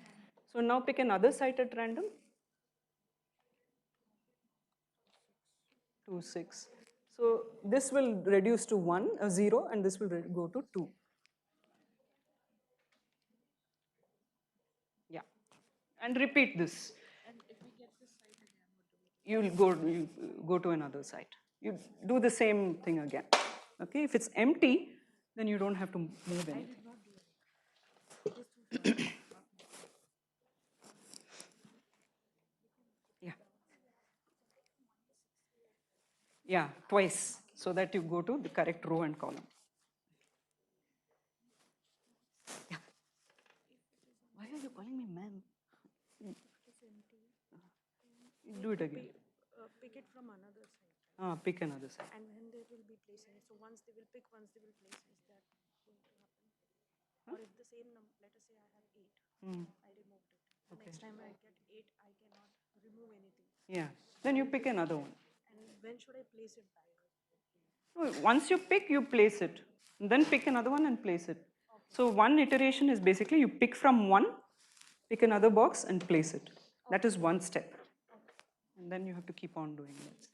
so now pick another site at random. 2, 6. So this will reduce to 1, 0, and this will go to 2. Yeah, and repeat this. And if we get this site again, what do we do? You'll go to another site. You do the same thing again. Okay, if it's empty, then you don't have to move anything. Yeah. Yeah, twice. so that you go to the correct row and column. Yeah. Why are you calling me ma'am? Do it again. Pick it from another side. Pick another side. And when they will be placing it, so once they will pick, once they will place, is that going to happen? Or if the same number, let us say I have 8, I removed it. The next time I get 8, I cannot remove anything. Yeah, then you pick another one. And when should I place it back? Once you pick, you place it. Then pick another one and place it. So one iteration is basically you pick from one, pick another box and place it. That is one step. And then you have to keep on doing it.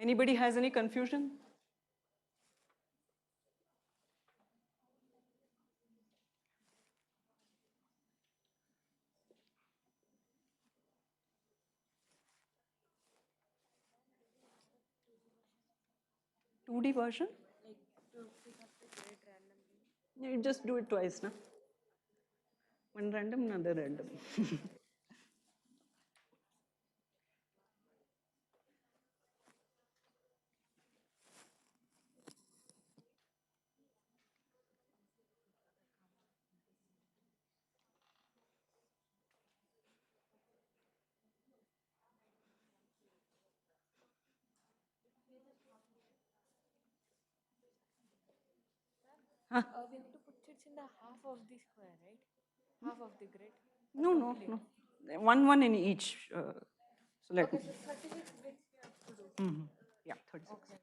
Anybody has any confusion? Two D version? Like to pick up the grade randomly. Yeah, you just do it twice, no? One random, another random. We have to put it in the half of the square, right? Half of the grid. No, no, no. One in each. So let me. So 36 bits we have to do. Yeah, 36.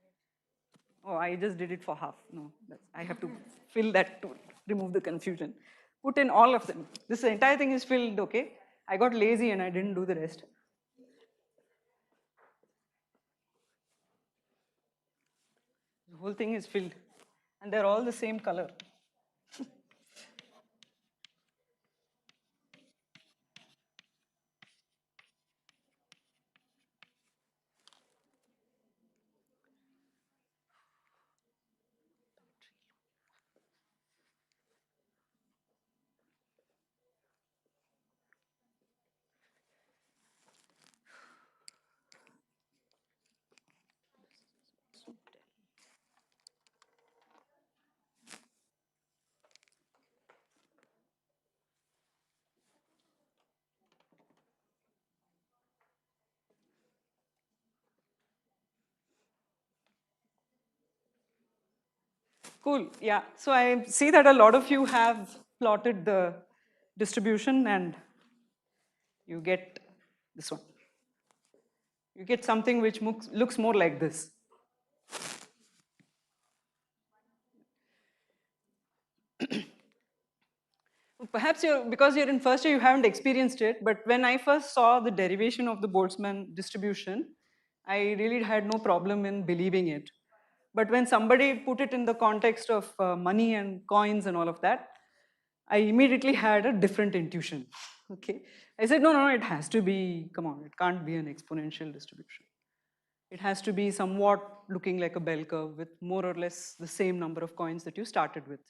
Oh, I just did it for half. No, I have to fill that to remove the confusion. Put in all of them. This entire thing is filled, okay? I got lazy and I didn't do the rest. The whole thing is filled. And they're all the same color. Cool, yeah. So I see that a lot of you have plotted the distribution and you get this one. You get something which looks more like this. Perhaps because you're in first year, you haven't experienced it, but when I first saw the derivation of the Boltzmann distribution, I really had no problem in believing it. But when somebody put it in the context of money and coins and all of that, I immediately had a different intuition. Okay, I said, no, it has to be, come on, it can't be an exponential distribution. It has to be somewhat looking like a bell curve with more or less the same number of coins that you started with.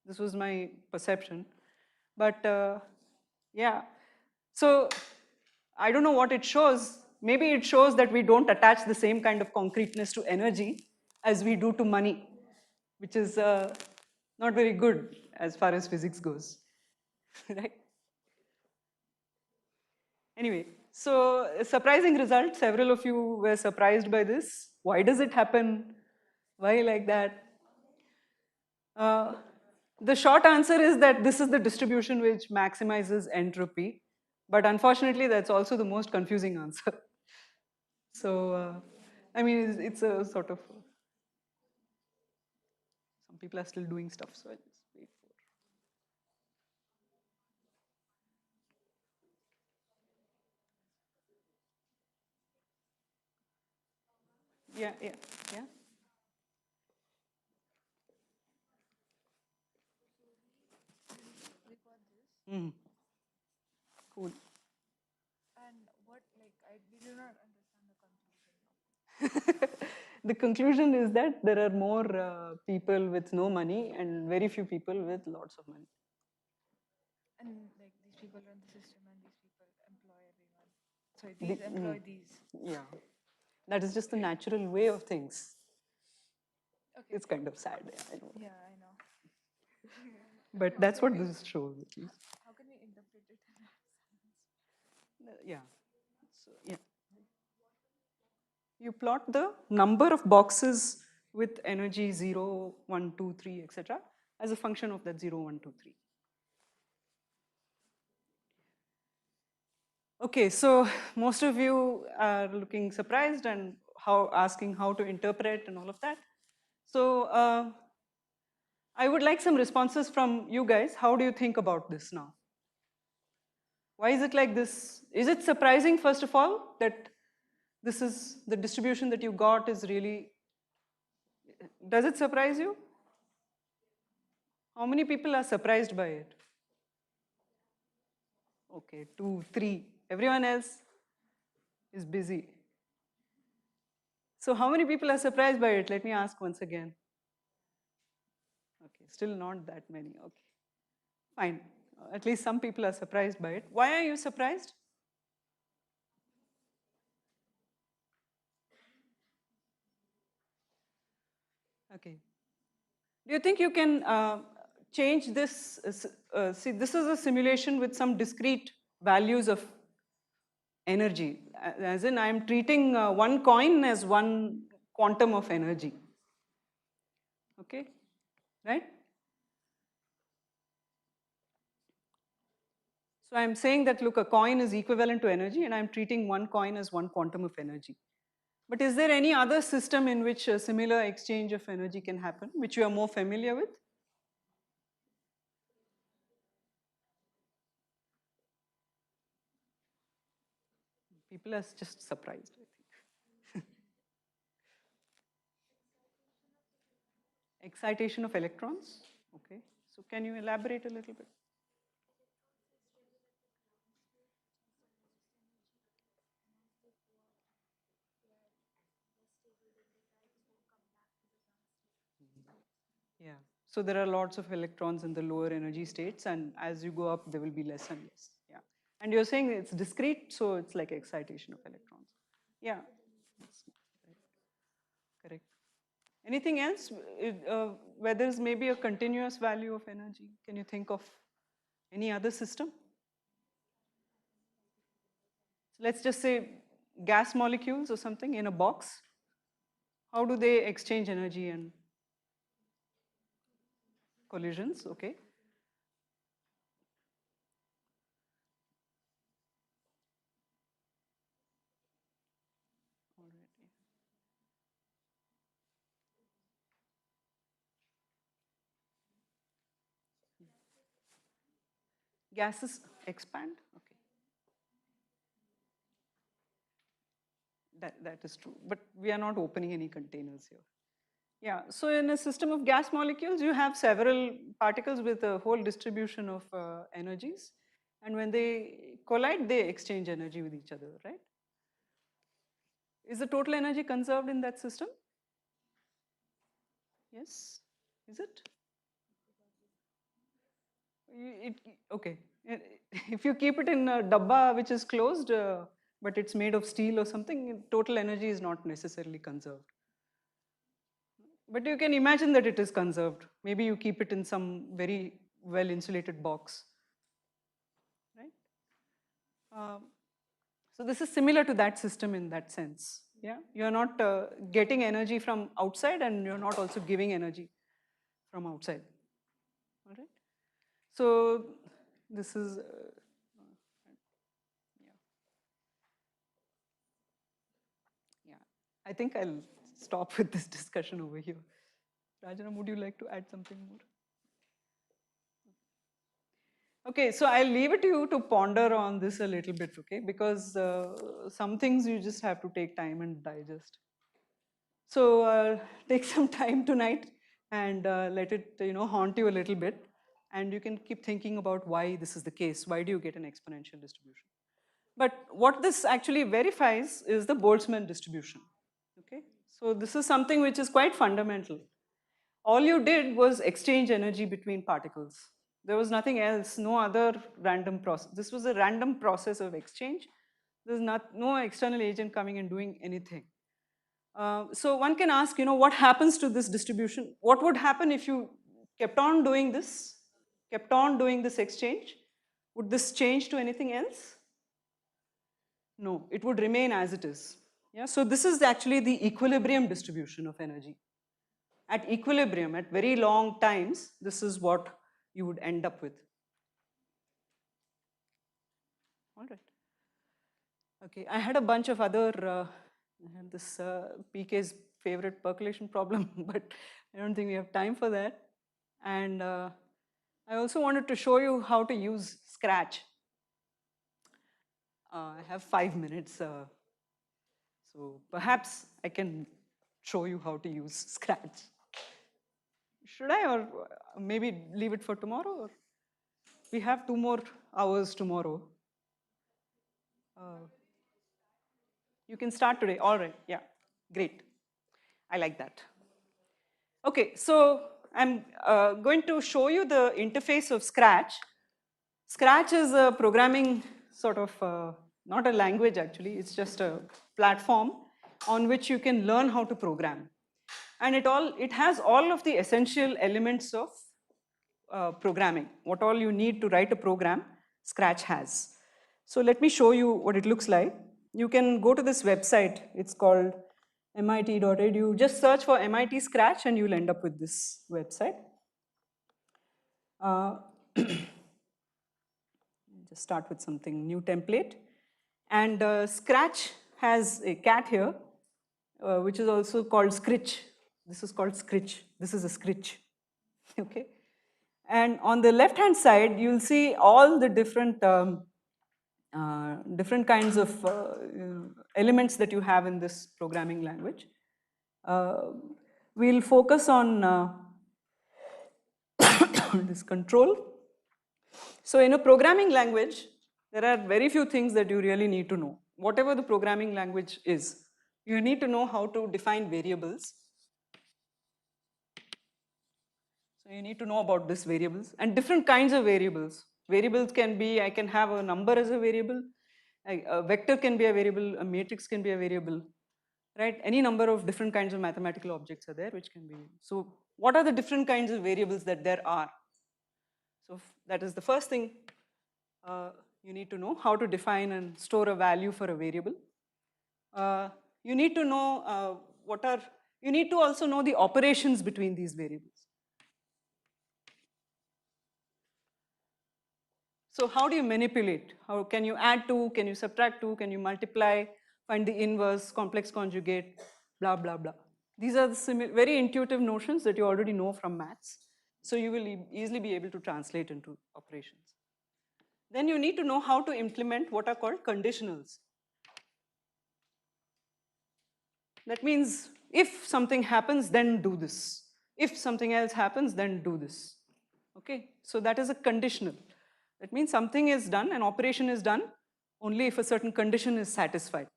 This was my perception. But yeah, so I don't know what it shows. Maybe it shows that we don't attach the same kind of concreteness to energy as we do to money, which is not very good as far as physics goes, right? Anyway, so a surprising result. Several of you were surprised by this. Why does it happen? Why like that? The short answer is that this is the distribution which maximizes entropy. But unfortunately, that's also the most confusing answer. So, I mean, it's a sort of, some people are still doing stuff, so I'll just wait for. Yeah. We got this. Cool. And what, like, I did not understand the concept. The conclusion is that there are more people with no money and very few people with lots of money. And like these people run the system and these people employ everyone. Sorry, these employ these. Yeah, that is just the natural way of things. Okay. It's kind of sad, yeah, I know. Yeah, I know. But that's what this shows, at least. How can we interpret it in that sense? Yeah. So, yeah. You plot the number of boxes with energy 0, 1, 2, 3, etc. as a function of that 0, 1, 2, 3. Okay, so most of you are looking surprised and asking how to interpret and all of that. So I would like some responses from you guys. How do you think about this now? Why is it like this? Is it surprising, first of all, that this is the distribution that you got is really, does it surprise you? How many people are surprised by it? Okay, 2, 3. Everyone else is busy. So how many people are surprised by it? Let me ask once again. Okay, still not that many. Okay, fine. At least some people are surprised by it. Why are you surprised? Okay. Do you think you can change this? See, this is a simulation with some discrete values of energy. As in, I'm treating one coin as one quantum of energy. Okay, right? So I'm saying that, look, a coin is equivalent to energy, and I'm treating one coin as one quantum of energy. But is there any other system in which a similar exchange of energy can happen, which you are more familiar with? People are just surprised, I think. Excitation of electrons? Okay. So can you elaborate a little bit? Yeah. So there are lots of electrons in the lower energy states, and as you go up, there will be less and less. Yeah. And you're saying it's discrete, so it's like excitation of electrons. Yeah. That's correct. Anything else? Where there's maybe a continuous value of energy? Can you think of any other system? So let's just say gas molecules or something in a box. How do they exchange energy and collisions? Okay. All right. Gases expand? Okay. That is true. But we are not opening any containers here. Yeah, so in a system of gas molecules, you have several particles with a whole distribution of energies. And when they collide, they exchange energy with each other, right? Is the total energy conserved in that system? Yes? Is it? Okay. If you keep it in a dabba which is closed, but it's made of steel or something, total energy is not necessarily conserved. But you can imagine that it is conserved. Maybe you keep it in some very well insulated box, right? So this is similar to that system in that sense. Yeah, you're not getting energy from outside, and you're not also giving energy from outside. All right. So this is yeah. I think I'll stop with this discussion over here. Rajaram, would you like to add something more? Okay, so I'll leave it to you to ponder on this a little bit, okay? Because some things you just have to take time and digest. So take some time tonight and let it, haunt you a little bit. And you can keep thinking about why this is the case. Why do you get an exponential distribution? But what this actually verifies is the Boltzmann distribution. Okay, so this is something which is quite fundamental. All you did was exchange energy between particles. There was nothing else, no other random process. This was a random process of exchange. There's no external agent coming and doing anything. So one can ask, what happens to this distribution? What would happen if you kept on doing this exchange? Would this change to anything else? No, it would remain as it is. Yeah, so this is actually the equilibrium distribution of energy. At equilibrium, at very long times, this is what you would end up with. All right. Okay, I had a bunch of other, I had this PK's favorite percolation problem, but I don't think we have time for that. And I also wanted to show you how to use Scratch. I have 5 minutes, so perhaps I can show you how to use Scratch. Should I, or maybe leave it for tomorrow? Or we have 2 more hours tomorrow. You can start today. All right. Yeah. Great. I like that. Okay. So I'm going to show you the interface of Scratch. Scratch is a programming sort of, not a language actually. It's just a platform on which you can learn how to program. And it has all of the essential elements of programming. What all you need to write a program, Scratch has. So let me show you what it looks like. You can go to this website. It's called mit.edu. Just search for MIT Scratch and you'll end up with this website. Just start with something new template. And Scratch has a cat here, which is also called Scritch. This is called Scritch. This is a Scritch. Okay. And on the left-hand side, you'll see all the different kinds of elements that you have in this programming language. We'll focus on this control. So in a programming language, there are very few things that you really need to know. Whatever the programming language is, you need to know how to define variables. So you need to know about these variables and different kinds of variables. Variables can be, I can have a number as a variable, a vector can be a variable, a matrix can be a variable, right? Any number of different kinds of mathematical objects are there which can be. So what are the different kinds of variables that there are? So that is the first thing you need to know, how to define and store a value for a variable. You need to know you need to also know the operations between these variables. So how do you manipulate? How can you add 2? Can you subtract 2? Can you multiply? Find the inverse, complex conjugate, blah, blah, blah. These are the very intuitive notions that you already know from maths. So you will easily be able to translate into operations. Then you need to know how to implement what are called conditionals. That means if something happens, then do this. If something else happens, then do this. Okay, so that is a conditional. That means something is done, an operation is done only if a certain condition is satisfied.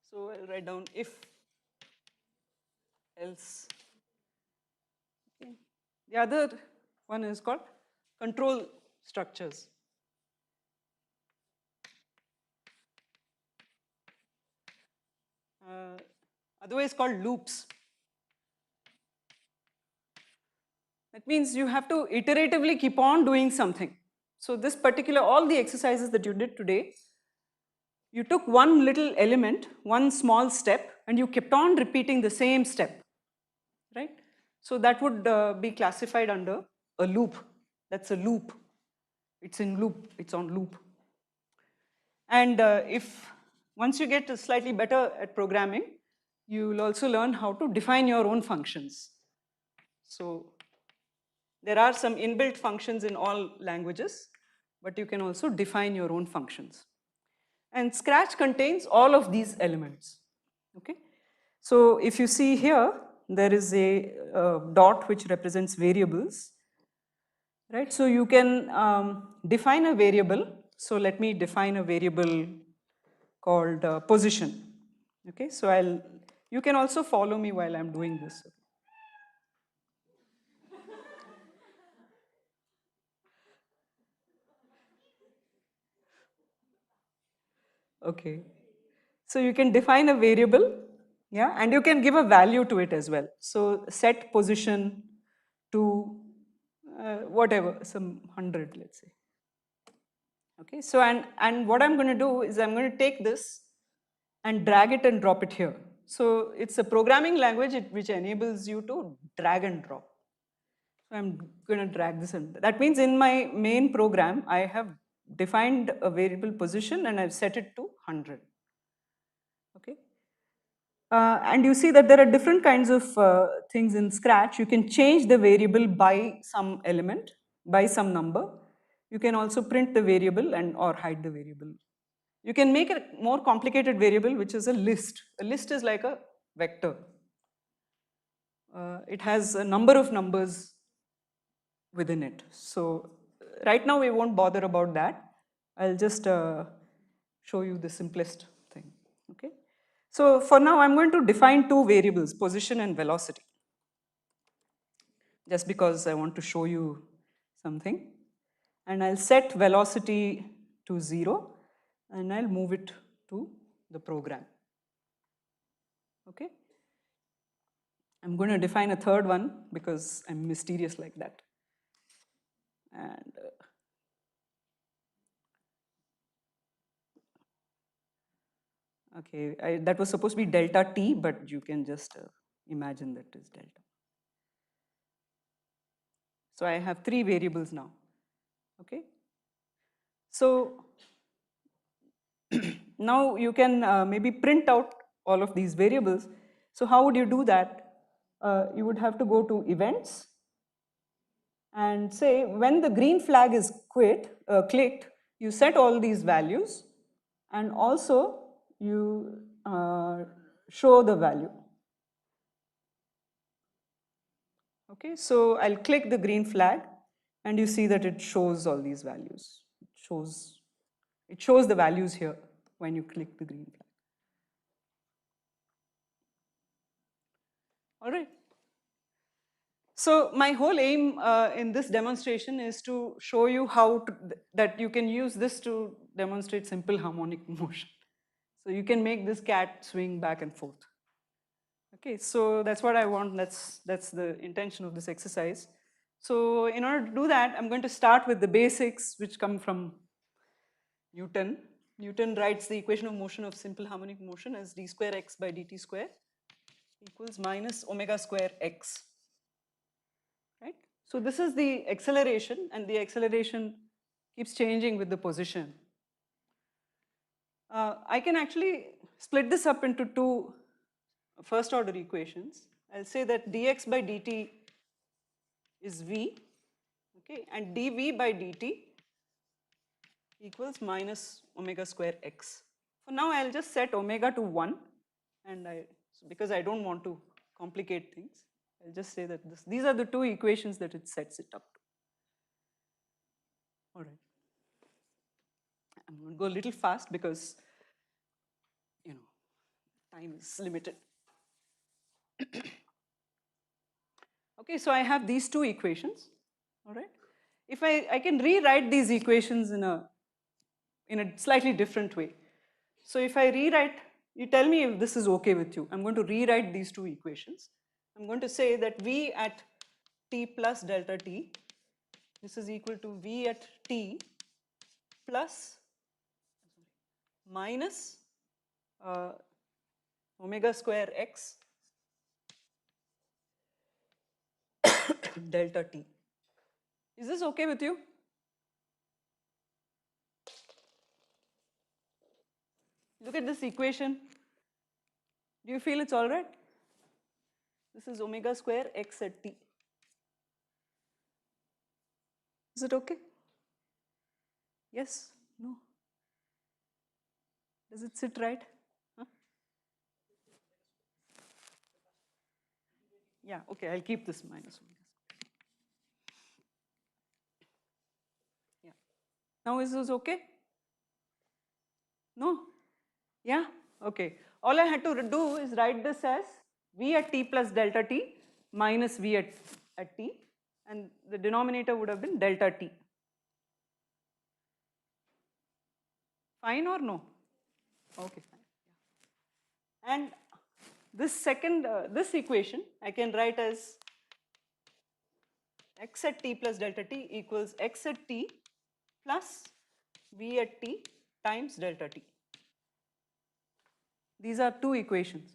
So I'll write down if, else. Okay. The other one is called control structures. Otherwise called loops. That means you have to iteratively keep on doing something. So this particular, all the exercises that you did today, you took one little element, one small step, and you kept on repeating the same step, right? So that would be classified under a loop. That's a loop. It's in loop, it's on loop. And once you get slightly better at programming, you will also learn how to define your own functions. So there are some inbuilt functions in all languages, but you can also define your own functions. And Scratch contains all of these elements, okay? So if you see here, there is a dot which represents variables, right? So you can define a variable. So let me define a variable called position, okay? So I'll You can also follow me while I'm doing this. Okay. So you can define a variable, yeah, and you can give a value to it as well. So set position to whatever, some 100, let's say. Okay, so and what I'm going to do is I'm going to take this and drag it and drop it here. So it's a programming language which enables you to drag and drop. So I'm going to drag this in. That means in my main program, I have defined a variable position and I've set it to 100. Okay. And you see that there are different kinds of things in Scratch. You can change the variable by some element, by some number. You can also print the variable and or hide the variable. You can make a more complicated variable, which is a list. A list is like a vector. It has a number of numbers within it. So right now we won't bother about that. I'll just show you the simplest thing. Okay. So for now, I'm going to define two variables, position and velocity, just because I want to show you something. And I'll set velocity to 0, and I'll move it to the program. Okay. I'm going to define a third one because I'm mysterious like that. And okay, that was supposed to be delta t, but you can just imagine that is delta. So I have 3 variables now. Okay. So now you can maybe print out all of these variables. So how would you do that? You would have to go to events and say when the green flag is clicked, you set all these values and also you show the value. Okay, so I'll click the green flag and you see that it shows all these values. It shows the values here when you click the green flag. All right. So my whole aim in this demonstration is to show you how that you can use this to demonstrate simple harmonic motion. So you can make this cat swing back and forth. Okay, so that's what I want. That's the intention of this exercise. So in order to do that, I'm going to start with the basics which come from Newton. Newton writes the equation of motion of simple harmonic motion as d square x by dt square equals minus omega square x. Right? So this is the acceleration, and the acceleration keeps changing with the position. I can actually split this up into 2 first order equations. I'll say that dx by dt is v, okay, and dv by dt equals minus omega square x. For now, I'll just set omega to 1, and because I don't want to complicate things, I'll just say that these are the 2 equations that it sets it up to. All right. I'm going to go a little fast because, you know, time is limited. Okay, so I have these 2 equations. All right. If I can rewrite these equations in a slightly different way. So if I rewrite, you tell me if this is okay with you. I'm going to rewrite these 2 equations. I'm going to say that v at t plus delta t, this is equal to v at t plus minus omega square x delta t. Is this okay with you? Look at this equation. Do you feel it's all right? This is omega square x at t. Is it okay? Yes? No? Does it sit right? Huh? Yeah, okay, I'll keep this minus omega. Yeah. Now is this okay? No? Yeah? Okay. all I had to do is write this as V at t plus delta t minus V at t, and the denominator would have been delta t. Fine or no? Okay, fine. And this second, this equation I can write as x at t plus delta t equals x at t plus V at t times delta t. These are two equations.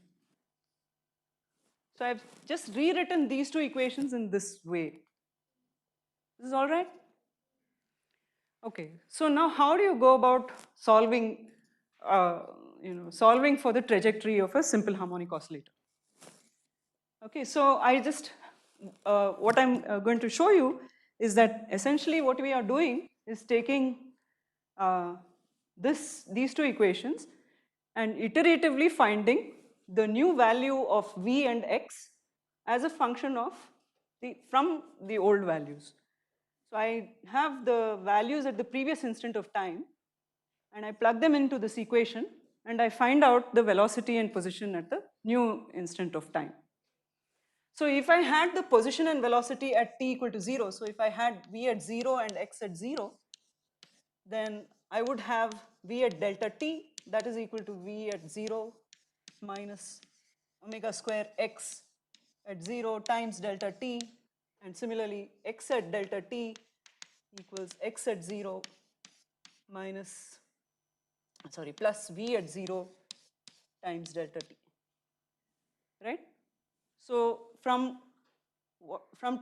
So I've just rewritten these two equations in this way. This is all right? Okay, so now how do you go about solving, solving for the trajectory of a simple harmonic oscillator? Okay, so I just, what I'm going to show you is that essentially what we are doing is taking these two equations and iteratively finding the new value of V and X as a function of from the old values. So I have the values at the previous instant of time and I plug them into this equation and I find out the velocity and position at the new instant of time. So if I had the position and velocity at t equal to 0, so if I had V at 0 and X at 0, then I would have V at delta t, that is equal to V at 0 minus omega square X at 0 times delta t, and similarly X at delta t equals X at 0 minus, plus V at 0 times delta t, right? So from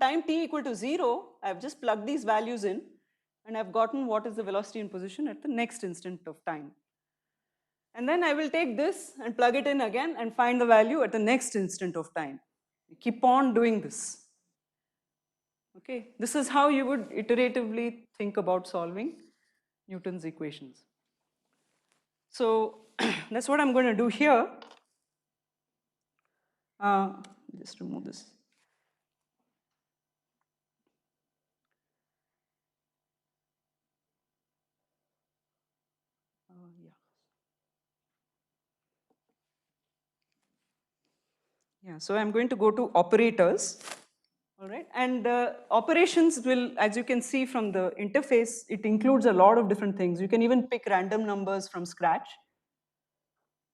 time t equal to 0, I've just plugged these values in and I've gotten what is the velocity and position at the next instant of time. And then I will take this and plug it in again and find the value at the next instant of time. Keep on doing this. Okay, this is how you would iteratively think about solving Newton's equations. So that's what I'm going to do here. Just remove this. Yeah, so I'm going to go to operators, all right, and operations will, as you can see from the interface, it includes a lot of different things. You can even pick random numbers from scratch,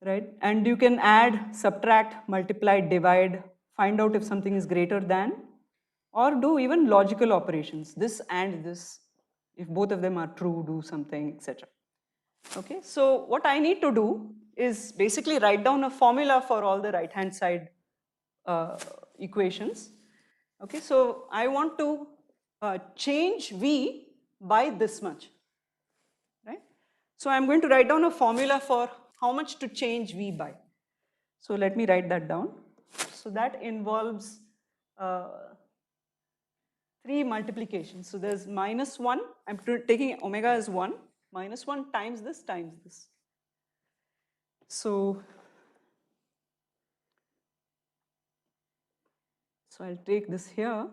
right, and you can add, subtract, multiply, divide, find out if something is greater than, or do even logical operations, this and this, if both of them are true, do something, etc. Okay, so what I need to do is basically write down a formula for all the right-hand side equations. Okay, so I want to change V by this much, right? So I'm going to write down a formula for how much to change V by. So let me write that down. So that involves 3 multiplications. So there's -1, I'm taking omega as 1, -1 times this times this. So I'll take this here,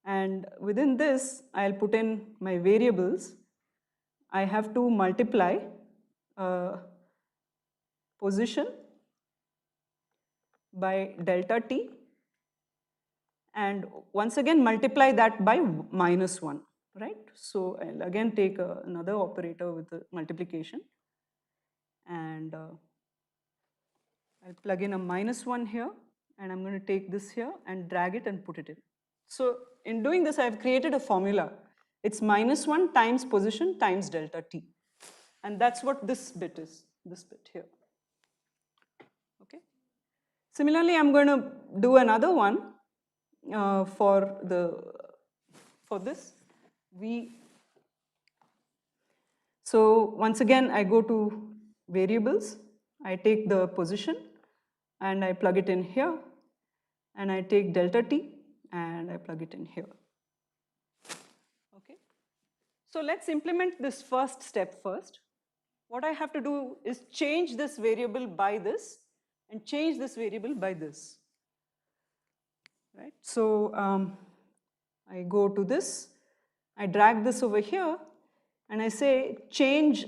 and within this, I'll put in my variables. I have to multiply position by delta t, and once again multiply that by -1, right? So I'll again take another operator with the multiplication, and I'll plug in a -1 here, and I'm going to take this here and drag it and put it in. So in doing this, I've created a formula. It's -1 times position times delta t. And that's what this bit is, this bit here. Okay. Similarly, I'm going to do another one for this V. So once again, I go to variables. I take the position and I plug it in here, and I take delta t and I plug it in here. Okay. So let's implement this first step first. What I have to do is change this variable by this and change this variable by this. Right? So I go to this, I drag this over here, and I say change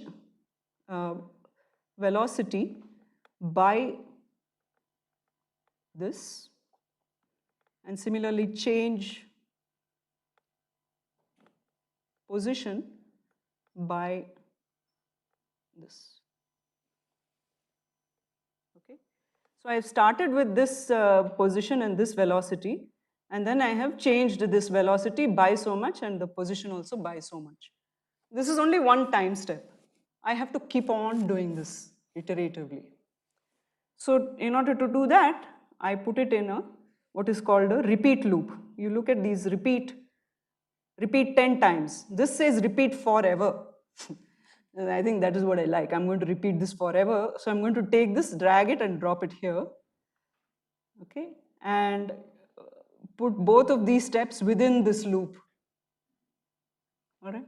velocity by this, and similarly change position by this. Okay. So I have started with this position and this velocity, and then I have changed this velocity by so much and the position also by so much. This is only one time step. I have to keep on doing this iteratively. So in order to do that, I put it in a what is called a repeat loop. You look at these repeat 10 times. This says repeat forever. And I think that is what I like. I'm going to repeat this forever. So I'm going to take this, drag it and drop it here. Okay, and put both of these steps within this loop. All right.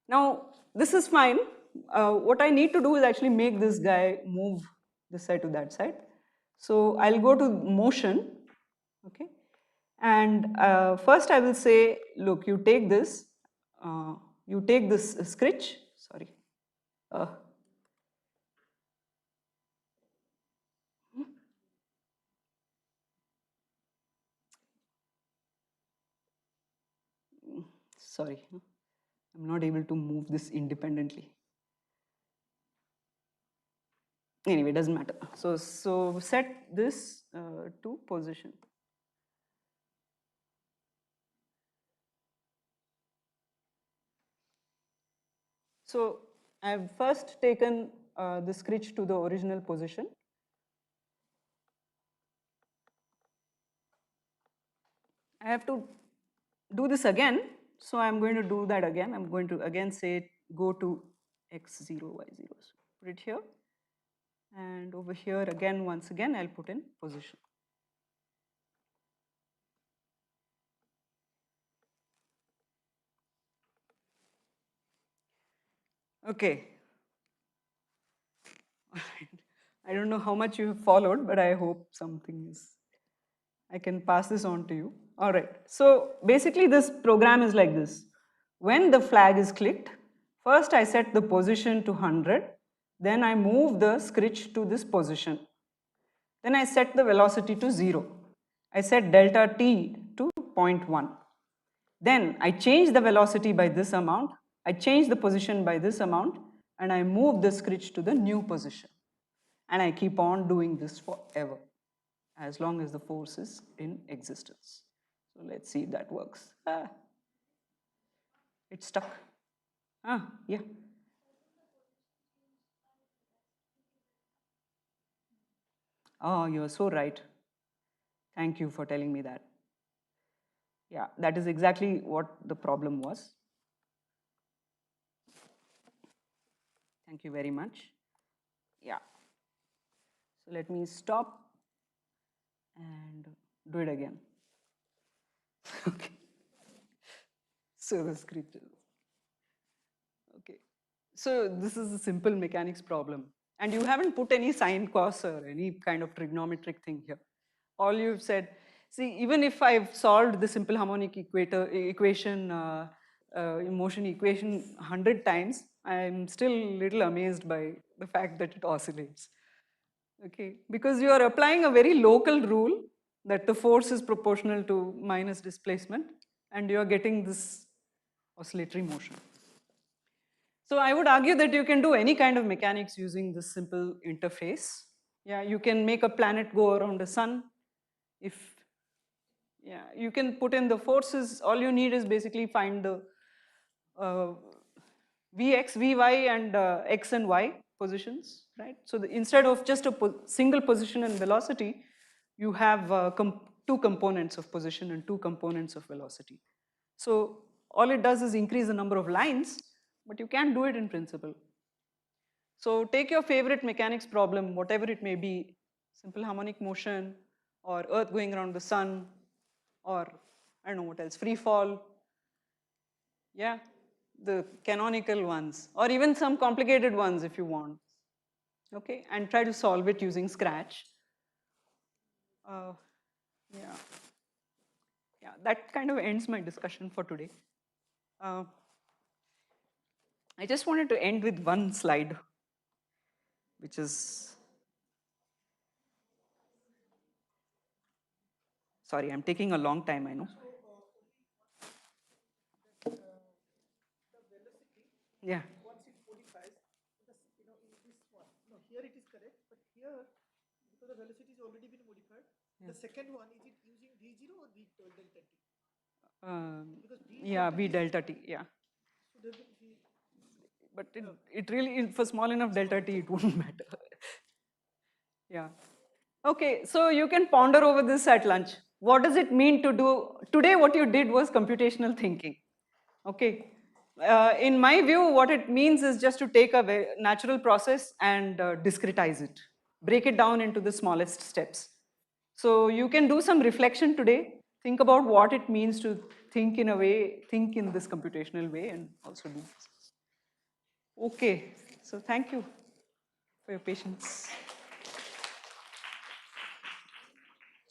Now, this is fine. What I need to do is actually make this guy move this side to that side. So I'll go to motion, okay? And first I will say, look, you take this scritch, sorry. Sorry, I'm not able to move this independently. Anyway, doesn't matter. So set this to position. So I've first taken the scritch to the original position. I have to do this again. So I'm going to do that again. I'm going to again say go to x0, y0. So put it here. And over here again, once again, I'll put in position. Okay. I don't know how much you have followed, but I hope something is, I can pass this on to you. All right. So basically this program is like this. When the flag is clicked, first I set the position to 100, then I move the scritch to this position. Then I set the velocity to 0. I set delta t to 0.1. Then I change the velocity by this amount, I change the position by this amount, and I move the scritch to the new position. And I keep on doing this forever, as long as the force is in existence. So let's see if that works. It's stuck. Yeah. Oh, you're so right. Thank you for telling me that. Yeah, that is exactly what the problem was. Thank you very much. Yeah. So let me stop and do it again. Okay. So the script is. Okay. So this is a simple mechanics problem. And you haven't put any sine cos or any kind of trigonometric thing here. All you've said, see, even if I've solved the simple harmonic equation, motion equation 100 times, I'm still a little amazed by the fact that it oscillates. Okay, because you are applying a very local rule that the force is proportional to minus displacement, and you are getting this oscillatory motion. So I would argue that you can do any kind of mechanics using this simple interface. Yeah, you can make a planet go around the sun. Yeah, you can put in the forces. All you need is basically find the Vx, Vy, and x and y positions, right? So instead of just a single position and velocity, you have two components of position and two components of velocity. So all it does is increase the number of lines, but you can do it in principle. So take your favorite mechanics problem, whatever it may be, simple harmonic motion, or Earth going around the sun, or I don't know what else, free fall. Yeah, the canonical ones, or even some complicated ones if you want. Okay, and try to solve it using Scratch. Yeah. Yeah, that kind of ends my discussion for today. I just wanted to end with one slide, which is Sorry, I'm taking a long time, I know. The velocity, Yeah. once it modifies, in this one, no, here it is correct, but here, because the velocity has already been modified, the second one, is it using V0 or V delta T? Because Yeah, V delta T, yeah. should have been V. But it really, for small enough delta T, it wouldn't matter. Yeah. Okay, so you can ponder over this at lunch. What does it mean to do? Today, what you did was computational thinking. Okay. In my view, what it means is just to take a very natural process and discretize it, break it down into the smallest steps. So you can do some reflection today, think about what it means to think in a way, think in this computational way, and also do this. Okay, so thank you for your patience.